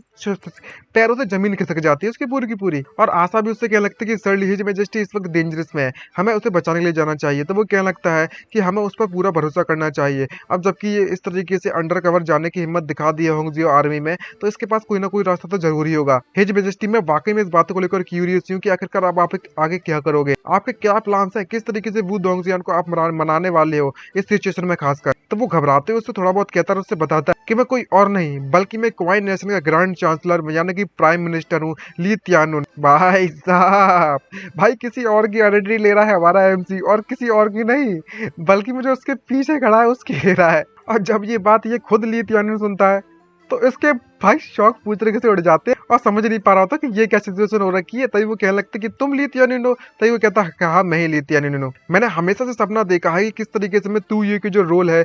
पैरों से जमीन खिसक जाती है उसकी पूरी की पूरी। और आशा भी उससे कहने लगती है कि सर हिज मैजेस्टी इस वक्त डेंजरस में है, हमें उसे बचाने के लिए जाना चाहिए। तो वो कहने लगता है कि हमें उस पर पूरा भरोसा करना चाहिए। अब जबकि ये इस तरीके से अंडर कवर जाने की हिम्मत दिखा दी है होंगजियो आर्मी में, तो इसके पास कोई ना कोई रास्ता तो जरूरी होगा। हिज मैजेस्टी में वाकई में इस बात को लेकर क्यूरियस हूँ कि आखिरकार आप आगे क्या करोगे, आपके क्या प्लान है, किस तरीके से वू दोंगजियान को आप मनाने वाले हो इस सिचुएशन में खासकर। तो वो घबराते हुए उससे थोड़ा बहुत कहता है, उससे बताता है कि मैं कोई और नहीं बल्कि मैं क्वाइन नेशन का ग्रैंड चांसलर यानी कि प्राइम मिनिस्टर हूँ, ली त्यानुन। भाई साहब, भाई किसी और की आइडेंटिटी ले रहा है हमारा एमसी, और किसी और की नहीं बल्कि मुझे उसके पीछे खड़ा है उसकी ले रहा है। और जब ये बात ये खुद ली त्यानुन सुनता है तो इसके भाई शौक पूरी तरीके से उड़ जाते हैं और समझ नहीं पा रहा होता कि ये क्या सिचुएशन हो रखी है। तभी वो कहने लगते कि तुम ली त्यानुन हो। तभी वो कहता हाँ मैं ही ली त्यानुन हूँ। मैंने हमेशा से सपना देखा है कि किस तरीके से मैं तू ये की जो रोल है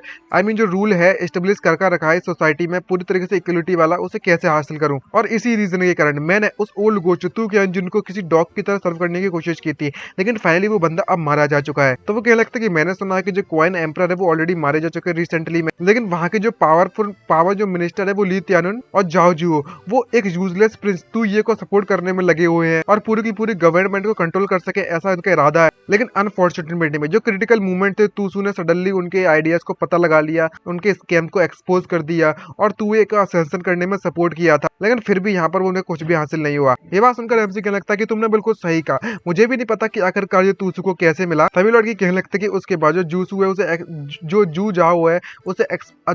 जो रूल है एस्टेब्लिश कर रखा है सोसाइटी में पूरी तरीके से इक्वलिटी वाला, उसे कैसे हासिल करूं। और इसी रीजन के कारण मैंने उस ओल्ड गोचुतू के इंजन को किसी डॉग की तरह सर्व करने की कोशिश की थी, लेकिन फाइनली वो बंदा अब मारा जा चुका है। तो वो कहने लगता कि मैंने सुना है कि जो क्वाइन एम्परर है वो ऑलरेडी मारे जा चुके हैं रिसेंटली में, लेकिन वहाँ के जो पावर जो मिनिस्टर है वो ली त्यानुन और जाओ जुओ वो एक यूजलेस प्रिंस तू ये को सपोर्ट करने में लगे हुए हैं और पूरी की पूरी गवर्नमेंट को कंट्रोल कर सके, ऐसा उनका इरादा है। लेकिन अनफॉर्चुनेटली में जो क्रिटिकल मूवमेंट थे तूसू ने सडनली उनके आइडियाज को पता लगा लिया, उनके स्कैम को एक्सपोज कर दिया और तूए का सेंसन करने में सपोर्ट किया था, लेकिन फिर भी यहाँ पर उन्हें कुछ भी हासिल नहीं हुआ। ये बात सुनकर एमसी कहने लगता है कि तुमने बिल्कुल सही कहा, मुझे भी नहीं पता कि आखिरकार ये तूसू को कैसे मिला। तभी लड़की कहने लगती है कि उसके बाद जो जूसू है उसे जो जू जाओ है उसे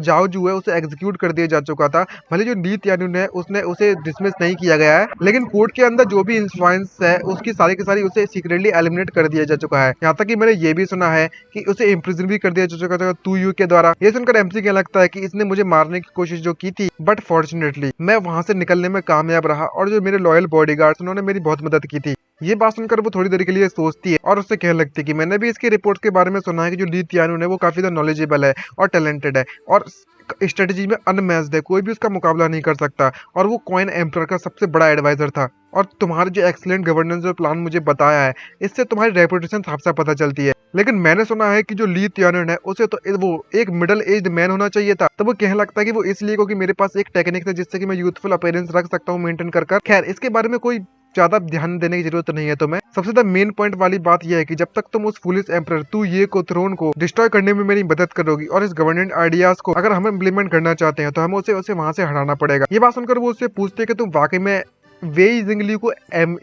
जाओ जू है उसे एग्जीक्यूट कर दिया जा चुका था। भले जो ली त्यानुन है उसने उसे डिसमिस नहीं किया गया है, लेकिन कोर्ट के अंदर जो भी इन्फ्लुएंस है उसकी सारी की सारी उसे सीक्रेटली एलिमिनेट कर दिया जा चुका है। यहाँ तक कि मैंने ये भी सुना है कि उसे इम्प्रिजन भी कर दिया जा चुका था तू यू के द्वारा। ये सुनकर एमसी क्या लगता है कि इसने मुझे मारने की कोशिश जो की थी, बट फॉर्चुनेटली मैं वहां से निकलने में कामयाब रहा और जो मेरे लॉयल बॉडीगार्ड्स उन्होंने मेरी बहुत मदद की थी। ये बात सुनकर वो थोड़ी देर के लिए सोचती है और उससे कहने लगती है कि मैंने भी इसकी रिपोर्ट्स के बारे में सुना है कि जो ली त्यानुन है वो काफी ज्यादा नॉलेजेबल है और टैलेंटेड है और स्ट्रेटेजी में अनमैच्ड है, कोई भी उसका मुकाबला नहीं कर सकता, और वो क्वाइन एम्परर का सबसे बड़ा एडवाइजर था। और तुम्हारे जो एक्सीलेंट गवर्नेंस जो प्लान मुझे बताया है इससे तुम्हारी रेपुटेशन साफ साफ पता चलती है। लेकिन मैंने सुना है कि जो ली त्यानुन है उसे तो वो एक मिडिल एज्ड मैन होना चाहिए था। तो वो कहने लगता है कि वो इसलिए क्योंकि मेरे पास एक टेक्निक है जिससे कि मैं यूथफुल अपीयरेंस रख सकता हूँ मेंटेन कर। खैर इसके बारे में कोई ज्यादा ध्यान देने की जरूरत नहीं है तुम्हें। सबसे ज्यादा मेन पॉइंट वाली बात यह है कि जब तक तुम उस फुलिश एम्परर तू ये को थ्रोन को डिस्ट्रॉय करने में मेरी मदद करोगी और इस गवर्नेंट आइडियाज को अगर हम इम्प्लीमेंट करना चाहते हैं तो हमें उसे वहां से हटाना पड़ेगा। ये बात सुनकर वो उससे पूछते हैं कि तुम वाकई में वेई जिंगली को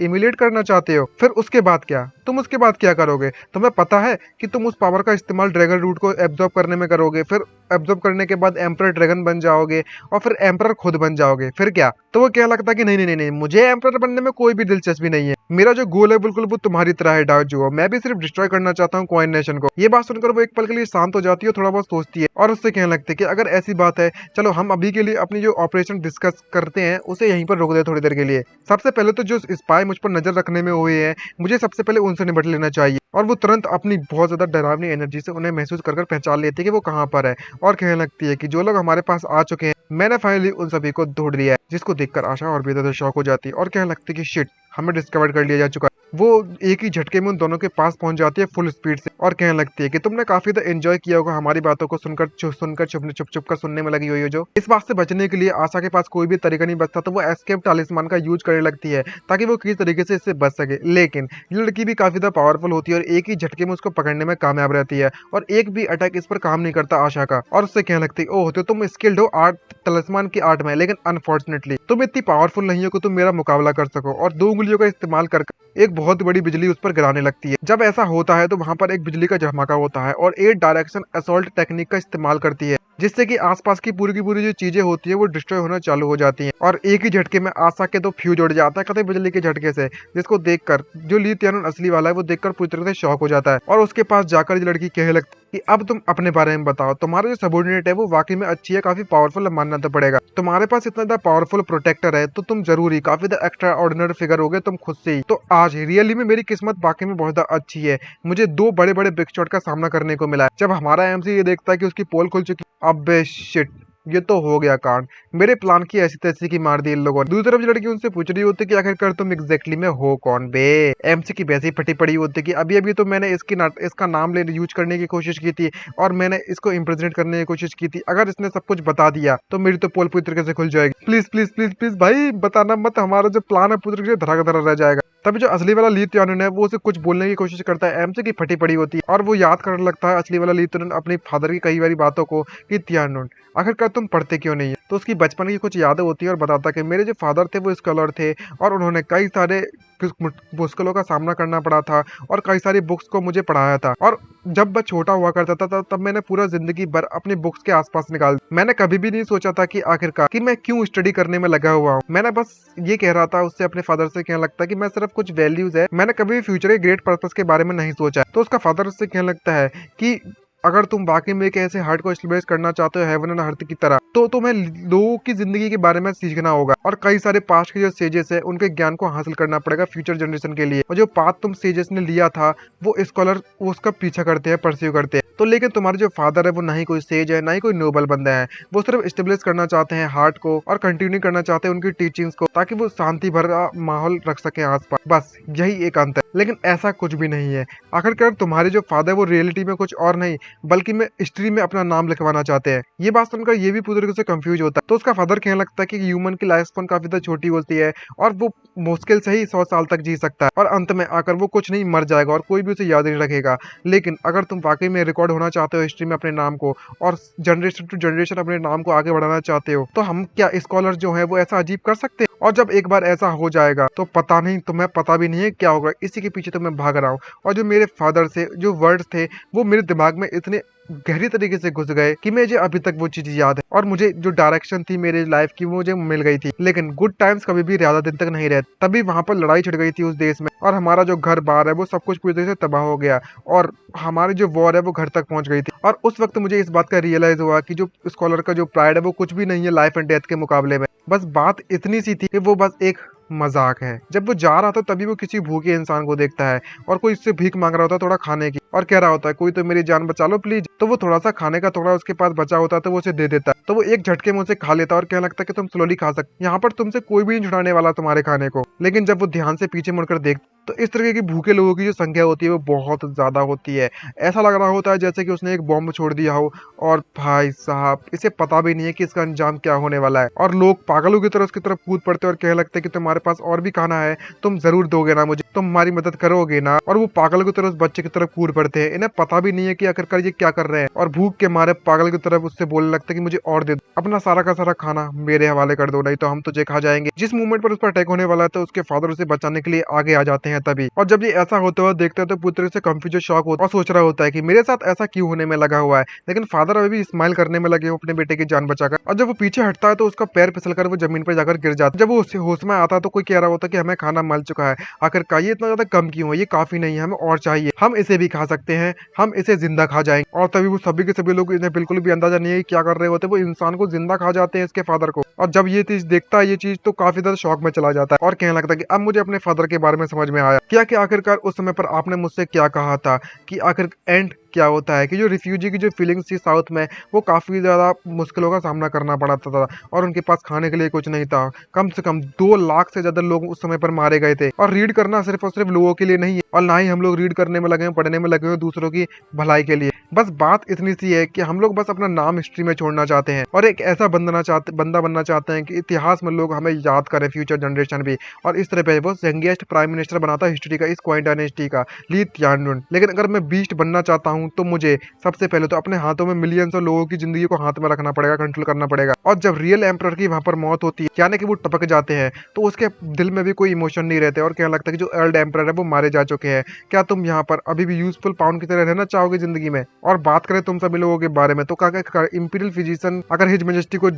इमुलेट करना चाहते हो, फिर उसके बाद क्या? तुम उसके बाद क्या करोगे? तुम्हें पता है कि तुम उस पावर का इस्तेमाल ड्रैगन रूट को एब्जॉर्ब करने में करोगे, फिर एब्जॉर्ब करने के बाद एम्परर ड्रैगन बन जाओगे और फिर एम्परर खुद बन जाओगे, फिर क्या? तो वो क्या लगता है कि नहीं नहीं नहीं नहीं, मुझे एम्परर बनने में कोई भी दिलचस्पी नहीं है, मेरा जो गोल है बिल्कुल वो तुम्हारी तरह है डार्क जुओ, मैं भी सिर्फ डिस्ट्रॉय करना चाहता हूँ कॉइन नेशन को। ये बात सुनकर वो एक पल के लिए शांत हो जाती है, थोड़ा बहुत सोचती है और उससे कहने लगती है कि अगर ऐसी बात है, चलो हम अभी के लिए अपनी जो ऑपरेशन डिस्कस करते हैं उसे यहीं पर रोक दे थोड़ी देर के लिए। सबसे पहले तो जो स्पाई मुझ पर नजर रखने में हुए हैं, मुझे सबसे पहले उनसे निपट लेना चाहिए। और वो तुरंत अपनी बहुत ज्यादा डरावनी एनर्जी से उन्हें महसूस कर पहचान लेती है कि वो कहाँ पर है, और कहने लगती है कि जो लोग हमारे पास आ चुके हैं, मैंने फाइनली उन सभी को ढूंढ लिया है। जिसको देखकर आशा और भी ज्यादा शॉक हो जाती है और कहने लगती है कि शिट, हमें डिस्कवर कर लिया जा चुका है। वो एक ही झटके में उन दोनों के पास पहुंच जाती है फुल स्पीड से और कहने लगती है कि तुमने काफी ज्यादा एंजॉय किया होगा हमारी बातों को सुनकर चुप कर सुनने में लगी हुई हो। जो इस बात से बचने के लिए आशा के पास कोई भी तरीका नहीं बचता, तो वो एस्केप टालिस्मान का यूज करने लगती है ताकि वो किसी तरीके से इससे बच सके। लेकिन ये लड़की भी काफी ज्यादा पावरफुल होती है और एक ही झटके में उसको पकड़ने में कामयाब रहती है और एक भी अटैक इस पर काम नहीं करता आशा का। और उससे कहने लगती है, ओह तो तुम स्किल्ड हो आर्ट तलिस्मान की आर्ट में, लेकिन अनफॉर्चुनेटली तुम इतनी पावरफुल नहीं हो कि तुम मेरा मुकाबला कर सको। और दो उंगलियों का इस्तेमाल कर एक बहुत बड़ी बिजली उस पर गिराने लगती है। जब ऐसा होता है तो वहां पर एक बिजली का झमाका होता है और 8 डायरेक्शन असॉल्ट टेक्निक का इस्तेमाल करती है, जिससे कि आसपास की पूरी जो चीजें होती है वो डिस्ट्रॉय होना चालू हो जाती हैं। और एक ही झटके में आशा के तो फ्यूज उड़ जाता है कतई बिजली के झटके से, जिसको देखकर जो ली तियानन असली वाला है वो देखकर पूरी तरह से शॉक हो जाता है और उसके पास जाकर ये लड़की कहने लगती है कि अब तुम अपने बारे में बताओ, तुम्हारा जो सबॉर्डिनेट है वो वाकई में अच्छी है, काफी पावरफुल मानना तो पड़ेगा। तुम्हारे पास इतना ज्यादा पावरफुल प्रोटेक्टर है तो तुम जरूर ही काफी ज्यादा एक्स्ट्रा ऑर्डिनरी फिगर हो गए तुम खुद से ही। तो आज रियली में मेरी किस्मत वाकई में बहुत ज्यादा अच्छी है, मुझे 2 बड़े बड़े बिग शॉट का सामना करने को मिला है। जब हमारा एमसी ये देखता है कि उसकी पोल खुल चुकी, अबे शिट, ये तो हो गया कांड, मेरे प्लान की ऐसी तैसी की मार दी इन लोगों ने। दूसरी तरफ लड़की उनसे पूछ रही होती कि आखिरकार तुम एग्जैक्टली में हो कौन बे। एमसी की वैसी फटी पड़ी होती कि अभी अभी तो मैंने इसका नाम ले यूज करने की कोशिश की थी और मैंने इसको इम्प्रेजेंट करने की कोशिश की थी, अगर इसने सब कुछ बता दिया तो मेरी तो पोल पूरी तरीके से खुल जाएगी। प्लीज प्लीज प्लीज प्लीज भाई बताना मत, हमारा जो प्लान है पूरी तरीके से धरा का धरा रह जाएगा। तभी जो असली वाला ली तियानन है वो उसे कुछ बोलने की कोशिश करता है, एमसी की फटी पड़ी होती है और वो याद करने लगता है असली वाला ली तियानन अपने फादर की कई बारी बातों को कि तियानन आखिरकार तुम पढ़ते क्यों नहीं है। तो उसकी बचपन की कुछ यादें होती है और बताता कि मेरे जो फादर थे वो स्कॉलर थे और उन्होंने कई सारे मुश्किलों का सामना करना पड़ा था और कई सारी बुक्स को मुझे पढ़ाया था। और जब मैं छोटा हुआ करता था तब मैंने पूरा जिंदगी भर अपनी बुक्स के आसपास निकाल, मैंने कभी भी नहीं सोचा था कि आखिरकार कि मैं क्यों स्टडी करने में लगा हुआ हूँ। मैंने बस ये कह रहा था उससे अपने फादर से कहने लगता है कि मैं सिर्फ कुछ वैल्यूज है, मैंने कभी भी फ्यूचर के ग्रेट पर्पस के बारे में नहीं सोचा। तो उसका फादर उससे कहने लगता है कि अगर तुम वाकई में एक ऐसे हार्ट को स्टेबलाइज करना चाहते हो हेवन एंड अर्थ की तरह, तो तुम्हें लोगों की जिंदगी के बारे में सीखना होगा और कई सारे पास्ट के जो सेजेस है उनके ज्ञान को हासिल करना पड़ेगा फ्यूचर जनरेशन के लिए। और जो पाथ तुम सेजेस ने लिया था वो स्कॉलर उसका पीछा करते हैं, परस्यू करते हैं। तो लेकिन तुम्हारे जो फादर है वो ना ही कोई सेज है ना ही कोई नोबल बंदा है, वो सिर्फ स्टेबलाइज करना चाहते हैं हार्ट को और कंटिन्यू करना चाहते हैं उनकी टीचिंग्स को ताकि वो शांति भरा माहौल रख सके आसपास। बस यही एक अंत है, लेकिन ऐसा कुछ भी नहीं है। आखिरकार तुम्हारे जो फादर वो रियलिटी में कुछ और नहीं बल्कि में हिस्ट्री में अपना नाम लिखवाना चाहते हैं। ये बात सुनकर ये भी पूरी तरीके से कंफ्यूज होता है। तो उसका फादर कहने लगता है कि ह्यूमन की लाइफ स्पैन काफी ज्यादा छोटी होती है और वो मुश्किल से ही 100 साल तक जी सकता है और अंत में आकर वो कुछ नहीं मर जाएगा और कोई भी उसे याद नहीं रखेगा। लेकिन अगर तुम वाकई में रिकॉर्ड होना चाहते हो हिस्ट्री में अपने नाम को और जनरेशन टू जनरेशन अपने नाम को आगे बढ़ाना चाहते हो, तो हम क्या स्कॉलर जो है वो ऐसा अजीब कर सकते हैं? और जब एक बार ऐसा हो जाएगा तो पता नहीं, तुम्हें पता भी नहीं है क्या होगा। इसी के पीछे तो मैं भाग रहा हूँ। और जो मेरे फादर से जो वर्ड्स थे वो मेरे दिमाग में इतने गहरी तरीके से घुस गए कि मुझे अभी तक वो चीज याद है और मुझे जो डायरेक्शन थी मेरे लाइफ की वो मुझे मिल गई थी। लेकिन गुड टाइम्स कभी भी ज्यादा दिन तक नहीं रहते। तभी वहां पर लड़ाई छिड़ गई थी उस देश में और हमारा जो घर बार है वो सब कुछ पूरी तरह से तबाह हो गया और हमारी जो वॉर है वो घर तक पहुंच गई थी। और उस वक्त मुझे इस बात का रियलाइज हुआ कि जो स्कॉलर का जो प्राइड है वो कुछ भी नहीं है लाइफ एंड डेथ के मुकाबले में। बस बात इतनी सी थी कि वो बस एक मजाक है। जब वो जा रहा था तभी वो किसी भूखे इंसान को देखता है और कोई इससे भीख मांग रहा होता है थोड़ा खाने की और कह रहा होता है कोई तो मेरी जान बचा लो प्लीज। तो वो थोड़ा सा खाने का टुकड़ा उसके पास बचा होता है तो वो उसे दे देता है। तो वो एक झटके में उसे खा लेता है और कहने लगता है कि तुम स्लोली खा सकते, यहाँ पर तुमसे कोई भी नहीं छुड़ाने वाला तुम्हारे खाने को। लेकिन जब वो ध्यान से पीछे मुड़कर देख तो इस तरह की भूखे लोगों की जो संख्या होती है वो बहुत ज्यादा होती है। ऐसा लग रहा होता है जैसे कि उसने एक बॉम्ब छोड़ दिया हो और भाई साहब इसे पता भी नहीं है कि इसका अंजाम क्या होने वाला है। और लोग पागलों की तरह उसकी तरफ कूद पड़ते और कहने लगते हैं कि तुम्हारे पास और भी खाना है, तुम जरूर दोगे ना मुझे। तुम हमारी मदद करोगे ना। और वो पागल की तरह उस बच्चे की तरफ कूद पड़ते हैं। इन्हें पता भी नहीं है कि आखिरकार ये क्या कर रहे हैं, और भूख के मारे पागल की तरफ उससे बोलने लगता है कि मुझे और दे दो, अपना सारा का सारा खाना मेरे हवाले कर दो, नहीं तो हम तुझे खा जाएंगे। जिस मूवमेंट पर उस पर अटैक होने वाला है तो उसके फादर उसे बचाने के लिए आगे आ जाते हैं तभी। और जब ये ऐसा होता हुआ देखता है तो पूरी तरह से कंफ्यूज शॉक होता है और सोच रहा होता है कि मेरे साथ ऐसा क्यों होने में लगा हुआ है। लेकिन फादर अभी भी स्माइल करने में लगे हो अपने बेटे की जान बचाकर। और जब वो पीछे हटता है तो उसका पैर फिसल कर वो जमीन पर जाकर गिर जाता है। जब वो होश में आता है तो कोई कह रहा होता है कि हमें खाना मिल चुका है। आखिरकार ये इतना ज्यादा कम क्यों है, ये काफी नहीं है, हमें और चाहिए, हम इसे भी खा सकते हैं, हम इसे जिंदा खा जाएंगे। और तभी वो सभी के सभी लोग, इन्हें बिल्कुल भी अंदाजा नहीं है कि क्या कर रहे होते, वो इंसान को जिंदा खा जाते हैं, इसके फादर को। और जब ये चीज देखता है, ये चीज, तो काफी ज्यादा शॉक में चला जाता है और कहने लगता है कि अब मुझे अपने फादर के बारे में समझ में आया क्या कि आखिरकार उस समय पर आपने मुझसे क्या कहा था, कि आखिर एंड क्या होता है, कि जो रिफ्यूजी की जो फीलिंग्स थी साउथ में, वो काफी ज्यादा मुश्किलों का सामना करना पड़ा था और उनके पास खाने के लिए कुछ नहीं था। कम से कम 2 लाख से ज्यादा लोग उस समय पर मारे गए थे। और रीड करना सिर्फ और सिर्फ लोगों के लिए नहीं है, और ना ही हम लोग रीड करने में लगे हैं, पढ़ने में लगे हैं दूसरों की भलाई के लिए। बस बात इतनी सी है कि हम लोग बस अपना नाम हिस्ट्री में छोड़ना चाहते हैं और एक ऐसा बंदा बनना चाहते हैं कि इतिहास में लोग हमें याद करें, फ्यूचर जनरेशन भी। और इस तरह पे वो यंगेस्ट प्राइम मिनिस्टर बना था हिस्ट्री का, इस क्वाइन डायनेस्टी का, ली त्यानडुन। लेकिन अगर मैं बीस्ट बनना चाहता हूं तो मुझे सबसे पहले तो अपने हाथों में मिलियंस और लोगों की जिंदगी को हाथ में रखना पड़ेगा, कंट्रोल करना पड़ेगा। और जब रियल एम्परर की वहां पर मौत होती है, यानी कि वो टपक जाते हैं, तो उसके दिल में भी कोई इमोशन नहीं रहते और कहने लगता है कि जो ओल्ड एम्परर है वो मारे जा चुके हैं, क्या तुम यहाँ पर अभी भी यूजफुल पाउंड की तरह रहना चाहोगे जिंदगी में। और बात करें तुम सभी लोगों के बारे में, तो क्या इंपीरियल फिजिशियन अगर हिज मेजेस्टी को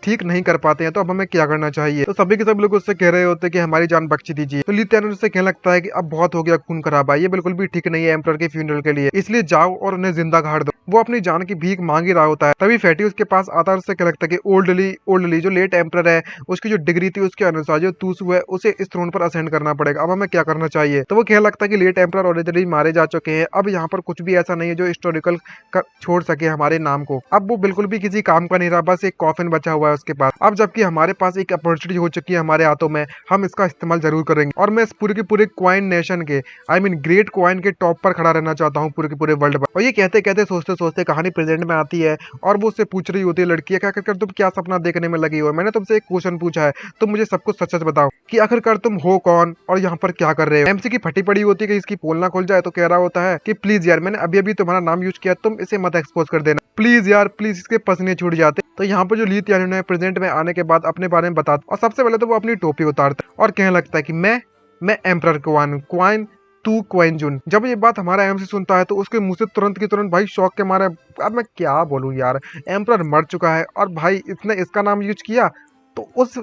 ठीक नहीं कर पाते हैं तो अब हमें क्या करना चाहिए। तो सभी के सब लोग उससे कह रहे होते हैं कि हमारी जान बख्शी दीजिए। तो ली त्यानडुन उससे कहने लगता है कि अब बहुत हो गया खून खराबा, ये बिल्कुल भी ठीक नहीं है एम्परर के फ्यूनरल के लिए, इसलिए जाओ और उन्हें जिंदा गाड़ दो। वो अपनी जान की भीख मांग ही रहा होता है, तभी फैटी उसके पास आता है और उससे क्या लगता है कि ओल्डली जो लेट एम्परर है, उसकी जो डिग्री थी उसके अनुसार जो तूसू है उसे इस थ्रोन पर असेंड करना पड़ेगा, अब हमें क्या करना चाहिए। तो वो कहने लगता है कि लेट एम्परर ऑलरेडी मारे जा चुके हैं, अब यहाँ पर कुछ भी ऐसा नहीं है जो हिस्टोरिकल छोड़ सके हमारे नाम को, अब वो बिल्कुल भी किसी काम का नहीं रहा, बस एक कॉफिन बचा हुआ है उसके पास। अब जबकि हमारे पास एक अपॉर्चुनिटी हो चुकी है हमारे हाथों में, हम इसका इस्तेमाल जरूर करेंगे। और मैं इस पूरे के पूरे क्वाइन नेशन के, आई मीन ग्रेट क्वाइन के टॉप पर खड़ा रहना चाहता हूँ पूरे के पूरे वर्ल्ड पर। और ये कहते कहते सोचते सोचते कहानी प्रेजेंट में आती है और वो उससे पूछ रही होती है, लड़की क्या कर तुम क्या सपना देखने में लगी हो, मैंने तुमसे एक क्वेश्चन पूछा है, तुम मुझे सब कुछ सच सच बताओ कि आखिरकार तुम हो कौन और यहाँ पर क्या कर रहे हो। एमसी की फटी पड़ी होती है कि इसकी पोल ना खुल जाए, तो कह रहा होता है कि प्लीज यार, मैंने अभी अभी तुम्हारा नाम यूज किया, तुम इसे मत एक्सपोज कर देना प्लीज यार, प्लीज, इसके पसीने छूट जाते। तो यहाँ पर जो ली त्यानडुन है प्रेजेंट में आने के बाद अपने बारे में बताता, और सबसे पहले तो वो अपनी टोपी उतारता और कहने लगता है कि मैं एम्परर क्वाइन तू क्वेंजुन। जब ये बात हमारा एमसी सुनता है तो उसके मुंह से तुरंत की तुरंत भाई शौक के मारे, अब मैं क्या बोलूं यार, एम्परर मर चुका है और भाई इसने इसका नाम यूज किया, तो उस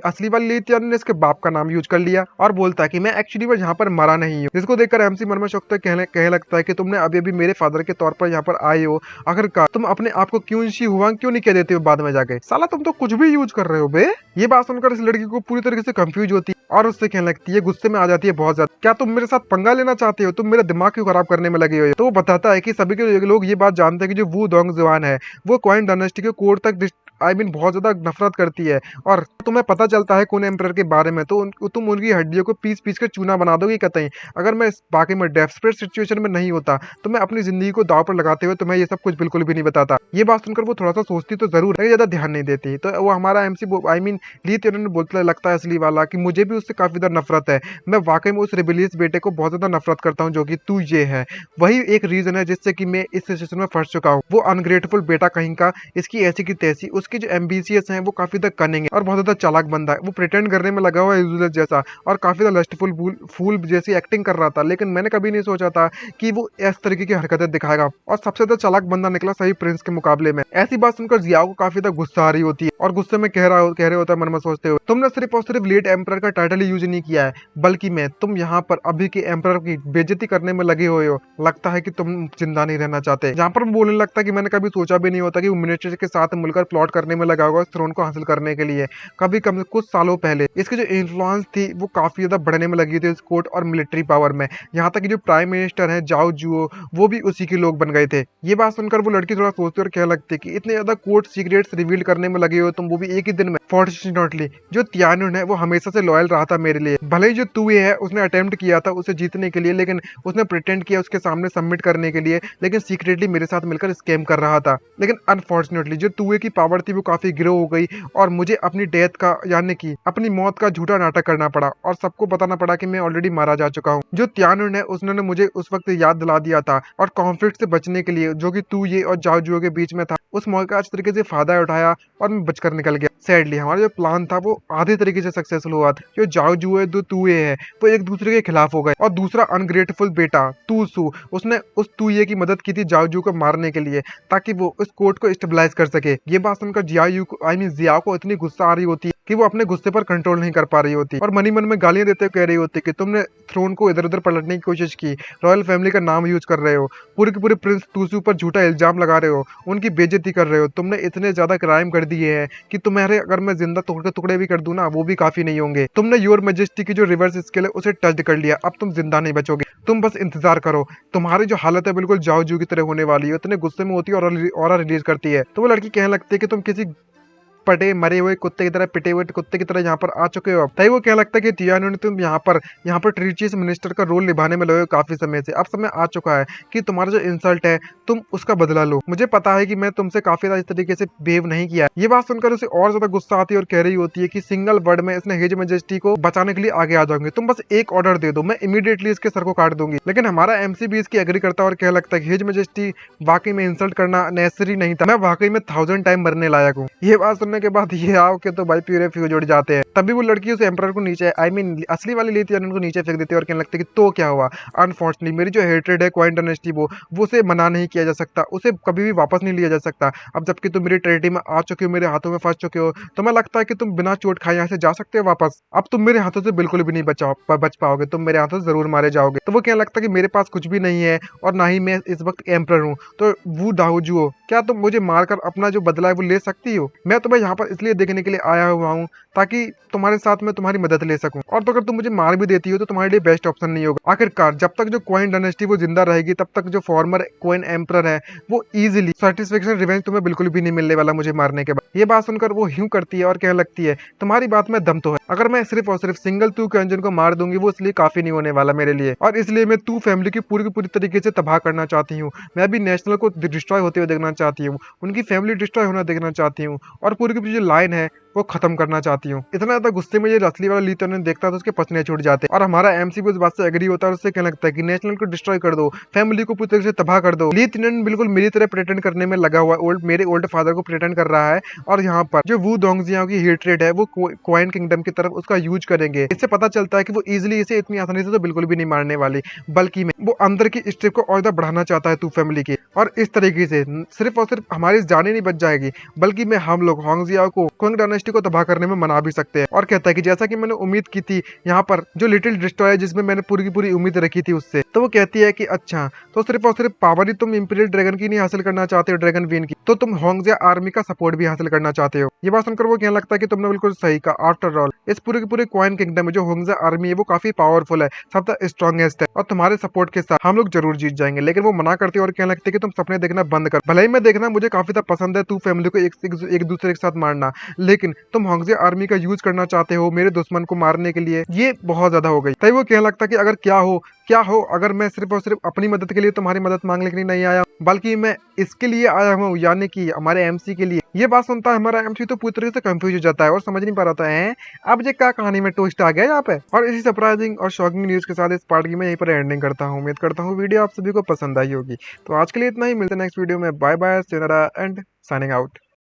असली वाली ली त्यानडुन ने इसके बाप का नाम यूज कर लिया और बोलता है कि मैं एक्चुअली वो यहाँ पर मरा नहीं हूँ। जिसको देखकर एमसी मन में शौक कहने लगता है कि तुमने अभी अभी मेरे फादर के तौर पर यहाँ पर आए हो, आखिरकार तुम अपने आप को क्यों इसी हुआ क्यों नहीं कह देते हो बाद में जाके, साला तुम तो कुछ भी यूज कर रहे हो बे। ये बात सुनकर इस लड़की को पूरी तरीके से कंफ्यूज होती है और उससे कहने लगती है, गुस्से में आ जाती है बहुत ज्यादा, क्या तुम मेरे साथ पंगा लेना चाहते हो, तुम मेरा दिमाग क्यों खराब करने में लगे हो। तो वो बताता है कि सभी के लोग ये बात जानते हैं कि जो वू दोंग जुआन है वो क्वाइन डायनेस्टी के कोर तक बहुत ज्यादा नफरत करती है, और तुम्हें पता चलता है कौन एम्परर के बारे में तो तुम उनकी हड्डियों को पीस पीस कर चूना बना दोगे कतई। अगर मैं बाकी में डेस्परेट सिचुएशन में नहीं होता तो मैं अपनी जिंदगी को दाव पर लगाते हुए तुम्हें ये सब कुछ बिल्कुल भी नहीं बताता। ये बात सुनकर वो थोड़ा सा सोचती तो जरूर है, ज्यादा ध्यान नहीं देती। तो वो हमारा एमसी आई मीन ली त्यानडुन बोलता लगता है असली वाला कि मुझे भी उससे काफी ज्यादा नफरत है, मैं वाकई में उस रिबेलियस बेटे को बहुत ज्यादा नफरत करता हूँ जो कि तू ये है, वही एक रीजन है जिससे कि मैं इस सिचुएशन में फंस चुका हूँ। वो अनग्रेटफुल बेटा कहीं का, इसकी ऐसी की तैसी, उसकी जो एम्बिशियस है वो काफी ज्यादा कनिंग है और बहुत ज्यादा चालाक बंदा है, वो प्रिटेंड करने में लगा हुआ है यूजुअल जैसा और काफी ज्यादा लस्टफुल फूल जैसी एक्टिंग कर रहा था, लेकिन मैंने कभी नहीं सोचा था कि वो इस तरीके की हरकतें दिखाएगा और सबसे ज्यादा चालाक बंदा निकला सही प्रिंस के मुकाबले में। ऐसी बात सुनकर जियाओ को काफी ज्यादा गुस्सा आ रही होती है और गुस्से में कह रहे होता है मन में सोचते हुए, तुमने सिर्फ और सिर्फ लेट एम्परर का टाइटल यूज नहीं किया है, बल्कि मैं तुम यहाँ पर अभी के एम्परर की बेइज्जती करने में लगे हुए हो, लगता है कि तुम जिंदा नहीं रहना चाहते। यहाँ पर बोलने लगता है कि मैंने कभी सोचा भी नहीं होता कि वो मिनिस्टर के साथ मिलकर प्लॉट करने में लगा होगा थ्रोन को हासिल करने के लिए। कभी कम कुछ सालों पहले इसकी जो इन्फ्लुएंस थी वो काफी ज्यादा बढ़ने में लगी थी इस कोर्ट और मिलिट्री पावर में, यहाँ तक कि जो प्राइम मिनिस्टर है जाओ जुओ वो भी उसी के लोग बन गए थे। ये बात सुनकर वो लड़की थोड़ा सोचती और कहने लगती है कि इतने ज्यादा कोर्ट सीक्रेट्स रिवील करने में लगे हो तुम, वो भी एक ही दिन में। फॉर्चुनेटली जो त्यानडुन है वो हमेशा से लॉयल रहा था मेरे लिए, भले ही जो तुए है उसने अटेम्प्ट किया था उसे जीतने के लिए, लेकिन उसने प्रिटेंड किया उसके सामने सबमिट करने के लिए, लेकिन सीक्रेटली मेरे साथ मिलकर स्कैम कर रहा था। लेकिन अनफॉर्चुनेटली जो तुए की पावर थी वो काफी ग्रो हो गई और मुझे अपनी डेथ का यानी कि अपनी मौत का झूठा नाटक करना पड़ा और सबको बताना पड़ा कि मैं ऑलरेडी मारा जा चुका हूँ। जो त्यानुन है उसने मुझे उस वक्त याद दिला दिया था और कॉन्फ्लिक्ट से बचने के लिए जो कि तू ये और जाओ जुओ के बीच में था, उस मौके का अच्छे तरीके से फायदा उठाया और मैं बचकर निकल गया। सैडली हमारा जो प्लान था वो आधे तरीके से सक्सेसफुल हुआ था। जो जाओ जुओ है दो तूए है वो एक दूसरे के खिलाफ हो गए और दूसरा अनग्रेटफुल बेटा तू सू उसने उस तूये की मदद की थी जाओ जू को मारने के लिए ताकि वो उस कोर्ट को स्टेबलाइज कर सके। ये बात सुनकर जियायू को जियाओ को इतनी गुस्सा आ रही होती है कि वो अपने गुस्से पर कंट्रोल नहीं कर पा रही होती और मनी मन में गालियां देते हुए कह रही होती कि तुमने थ्रोन को इधर उधर पलटने की कोशिश की, रॉयल फैमिली का नाम यूज कर रहे हो, पूरे के पूरे प्रिंस टूसू पर झूठा इल्जाम लगा रहे हो, उनकी बेइज्जती कर रहे हो, तुमने इतने ज्यादा क्राइम कर दिए हैं कि तुम्हारे अगर मैं जिंदा टुकड़े टुकड़े भी कर दूं ना वो भी काफी नहीं होंगे। तुमने योर मैजेस्टी की जो रिवर्स स्किल है उसे टच कर लिया, अब तुम जिंदा नहीं बचोगे, तुम बस इंतजार करो, तुम्हारी जो हालत है बिल्कुल जाओ जू की तरह होने वाली है। इतने गुस्से में होती है और रिलीज करती है तो वो लड़की कहने लगती है कि तुम किसी पटे मरे हुए कुत्ते की तरह पिटे हुए कुत्ते की तरह यहाँ पर आ चुके हो। अब तभी वो क्या लगता है कि तियानो ने तुम यहाँ पर ट्रीचियस मिनिस्टर का रोल निभाने में लगे हो काफी समय से, अब समय आ चुका है कि तुम्हारा जो इंसल्ट है तुम उसका बदला लो। मुझे पता है कि मैं तुमसे काफी ज्यादा इस तरीके से बिहेव नहीं किया। ये बात सुनकर उसे और ज्यादा गुस्सा आती है और कह रही होती है कि सिंगल वर्ड में इसने हिज मैजेस्टी को बचाने के लिए आगे आ जाऊंगी, तुम बस एक ऑर्डर दे दो, मैं इमीडिएटली इसके सर को काट दूंगी। लेकिन हमारा एमसी भी इसकी एग्री करता है और कह लगता है कि हिज मैजेस्टी वाकई में इंसल्ट करना नेसेसरी नहीं था, मैं वाकई में 1000 टाइम मरने लायक हूँ। ये बात सुनने के बाद ये आओ के तो भाई पूरे फ्यूज उड़ जाते हैं। तभी वो लड़की उस एम्परर को नीचे असली वाली ली थी उनको नीचे फेंक देती है और कहने लगती है कि तो क्या हुआ, अनफॉर्चुनेटली मेरी जो हेट्रेड है क्वाइन डायनेस्टी वो उसे मना नहीं किया जा सकता, उसे कभी भी वापस नहीं लिया जा सकता। अब जबकि तुम मेरी टेरिटरी में आ चुके हो, मेरे हाथों में फंस चुके हो, तुम्हें लगता है कि तुम बिना चोट खाए यहाँ से जा सकते हो वापस? अब तुम मेरे हाथों से बिल्कुल भी नहीं बच पाओगे, तुम मेरे हाथों से जरूर मारे जाओगे। तो वो कहने लगता है कि मेरे पास कुछ भी नहीं है और ना ही मैं इस वक्त एम्परर हूँ, तो वो दाऊजुओ क्या तुम मुझे मारकर अपना जो बदला है वो ले सकती हो? मैं तुम्हें यहाँ पर इसलिए देखने के लिए आया हुआ हूँ ताकि तुम्हारे साथ में तुम्हारी मदद ले सकूं, और तो अगर तुम मुझे मार भी देती हो तो तुम्हारे लिए बेस्ट ऑप्शन नहीं होगा। आखिरकार जब तक जो क्वीन डायनेस्टी वो जिंदा रहेगी तब तक जो फॉर्मर क्वीन एम्परर है वो इजीली सेटिस्फेक्शन रिवेंज तुम्हें बिल्कुल भी नहीं मिलने वाला मुझे मारने के बाद। ये बात सुनकर वो ह्यू करती है और कहने लगती है तुम्हारी बात में दम तो है, अगर मैं सिर्फ और सिर्फ सिंगल तू के अंजन को मार दूंगी वो इसलिए काफी नहीं होने वाला मेरे लिए, और इसलिए मैं तू फैमिली की पूरी तरीके से तबाह करना चाहती हूँ। मैं भी नेशनल को डिस्ट्रॉय होते हुए देखना चाहती हूँ, उनकी फैमिली डिस्ट्रॉय होना देखना चाहती हूँ और पूरी की पूरी जो लाइन है वो खत्म करना चाहती हूँ। इतना ज्यादा गुस्से में ये असली वाला ली ने देखता है तो उसके पसीने छूट जाते हैं और हमारा एमसी भी उस बात से एग्री होता है और उससे कहने लगता है कि नेशनल को डिस्ट्रॉय कर दो, फैमिली को पूरी तरह से तबाह कर दो। ली तिनन बिल्कुल मेरी तरह प्रिटेंड करने में लगा हुआ है, मेरे ओल्ड फादर को प्रिटेंड कर रहा है और यहाँ पर जो वू दोंगजियाओं की हेट्रेड है वो क्वाइन किंगडम की तरफ उसका यूज करेंगे। इससे पता चलता है कि वो इजिली इसे इतनी आसानी से तो बिल्कुल भी नहीं मारने वाली, बल्कि में वो अंदर की स्ट्रिप को और ज्यादा बढ़ाना चाहता है तू फैमिली की, और इस तरीके से सिर्फ और सिर्फ हमारी जाने नहीं बच जाएगी बल्कि में हम लोग होंगजियाओ को क्वांग डायनेस्टी को तबाह करने में मना भी सकते हैं। और कहता है कि जैसा कि मैंने उम्मीद की थी यहाँ पर जो लिटिल डिस्ट्रॉयर जिसमें मैंने पूरी की पूरी उम्मीद रखी थी उससे, तो वो कहती है कि अच्छा तो सिर्फ और सिर्फ पावर ही तुम इंपीरियल ड्रैगन की नहीं हासिल करना चाहते हो, ड्रैगन वीन की, तो तुम होंगजिया आर्मी का सपोर्ट भी हासिल करना चाहते हो। ये बात सुनकर वो कहने लगता है कि तुमने बिल्कुल सही कहा, आफ्टर ऑल इस पूरे की पूरे क्वाइन किंगडम में जो होंगजिया आर्मी है वो काफी पावरफुल है, सबसे स्ट्रॉन्गेस्ट है और तुम्हारे सपोर्ट के साथ हम लोग जरूर जीत जाएंगे। लेकिन वो मना करती है और कहने लगती है कि तुम सपने देखना बंद कर, भले ही मैं देखना मुझे काफी ज्यादा पसंद है तू फैमिली को एक दूसरे के साथ मारना, लेकिन तुम होंगजिया आर्मी का यूज करना चाहते हो मेरे दुश्मन को मारने के लिए, ये बहुत ज्यादा हो गई। तभी वो कहने लगता है कि अगर क्या हो अगर मैं सिर्फ और सिर्फ अपनी मदद के लिए तुम्हारी मदद मांगने के लिए नहीं आया बल्कि मैं इसके लिए आया हूँ, यानी कि हमारे एमसी के लिए। ये बात सुनता है हमारा एमसी तो पूरी तरह से कंफ्यूज हो जाता है और समझ नहीं पा रहा है अब ये क्या कहानी में ट्विस्ट आ गया यहाँ पे। और इसी सरप्राइजिंग और शॉकिंग न्यूज के साथ इस पार्ट की मैं यहीं पर एंडिंग करता हूँ। उम्मीद करता हूँ वीडियो आप सभी को पसंद आई होगी। तो आज के लिए इतना ही, मिलते हैं नेक्स्ट वीडियो में। Bye bye, sayonara and signing out.